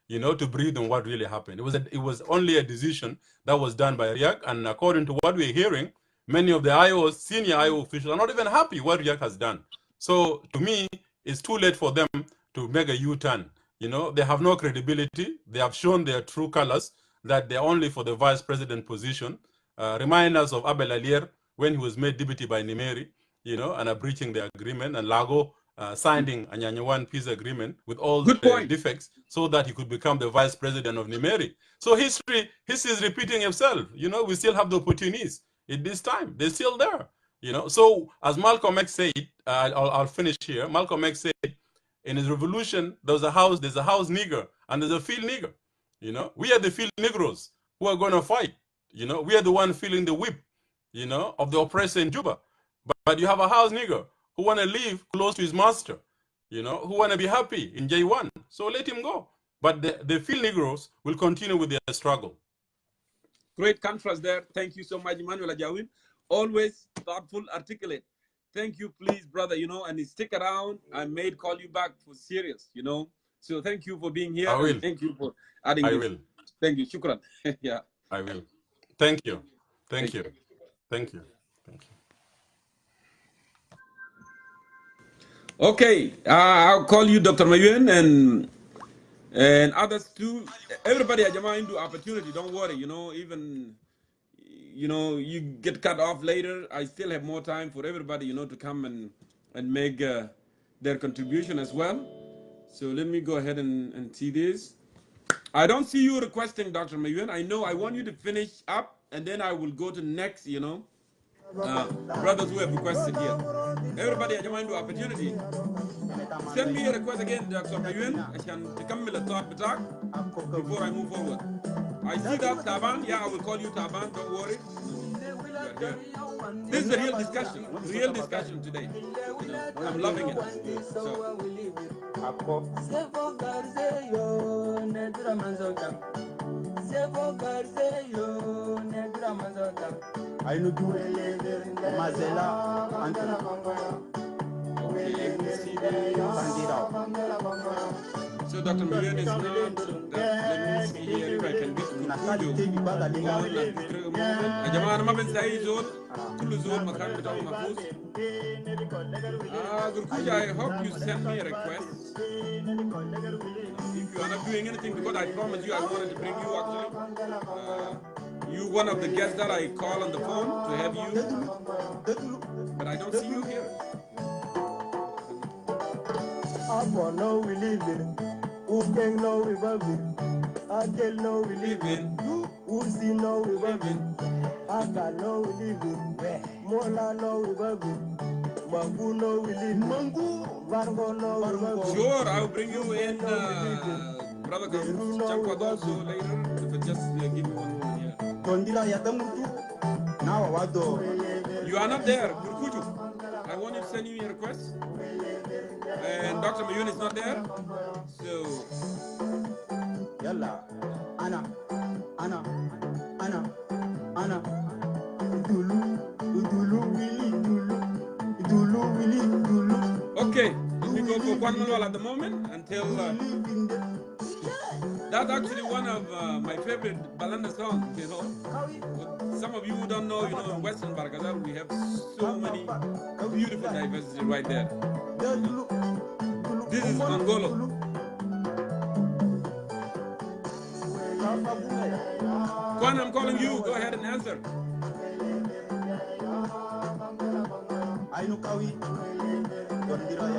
you know, to brief on what really happened. It was only a decision that was done by Riek, and according to what we're hearing, many of the senior IO officials are not even happy what Riek has done. So to me, it's too late for them to make a U-turn. You know, they have no credibility. They have shown their true colors, that they're only for the vice president position. Remind us of Abel Alier when he was made deputy by Nimeri, you know, and breaching the agreement, and Lago signing a Nyanyuan peace agreement with all the defects so that he could become the vice president of Nimeri. So history is repeating itself. You know, we still have the opportunities at this time. They're still there, you know. So as Malcolm X said, I'll finish here. Malcolm X said, in his revolution, there's a house nigger and there's a field nigger. You know, we are the field Negroes who are going to fight. You know, we are the one feeling the whip, you know, of the oppressor in Juba. But you have a house nigger who want to live close to his master, you know, who want to be happy in J1. So let him go. But the field Negroes will continue with their struggle. Great contrast there. Thank you so much, Emmanuel Ajawin. Always thoughtful, articulate. Thank you, please, brother, you know, and stick around. I may call you back for serious, you know. So thank you for being here. I will. Thank you for adding I this. will. Thank you. Shukran. Yeah. I will. Thank you. Thank you. Thank you. Thank you. Okay. I'll call you Dr. Mayuen and others too. Everybody has into opportunity. Don't worry, you know, even, you know, you get cut off later. I still have more time for everybody, you know, to come and make their contribution as well. So let me go ahead and see this. I don't see you requesting, Dr. Mayuen. I know I want you to finish up, and then I will go to next, you know, brothers who have requested here. Everybody has into opportunity. Send me a request again, Dr. Mayuen. I can become a thought before I move forward. I see that, Taban. Yeah, I will call you Taban. Don't worry. This is a real discussion today. You know, I'm loving it. So. So Dr. Mayuen is not, let me see here if I can get I hope you send me a request. If you are not doing anything, because I promised you I wanted to bring you actually. You one of the guests that I call on the phone to have you, but I don't see you here. No, we live in. Who can know we love it? I tell no we live in. Who see no we love it? I can know we live in. Mola no we love it. Mangu no we live in. Mangu. Vargo no we love it. Sure, I'll bring you in, brother Jongkor also later. But just give me one more. You are not there, Burkutu. I want to send you a request. And Dr. Mayol is not there. So Yalla, Anna, Dulu, Willy. okay, we go for Kwan Manual at the moment until that's actually one of my favorite Balanda songs, you know. Some of you who don't know, in Western Barkazal, we have so many beautiful diversity right there. This is Mongolo. Kwan, I'm calling you. Go ahead and answer. I know Kawi, Gondira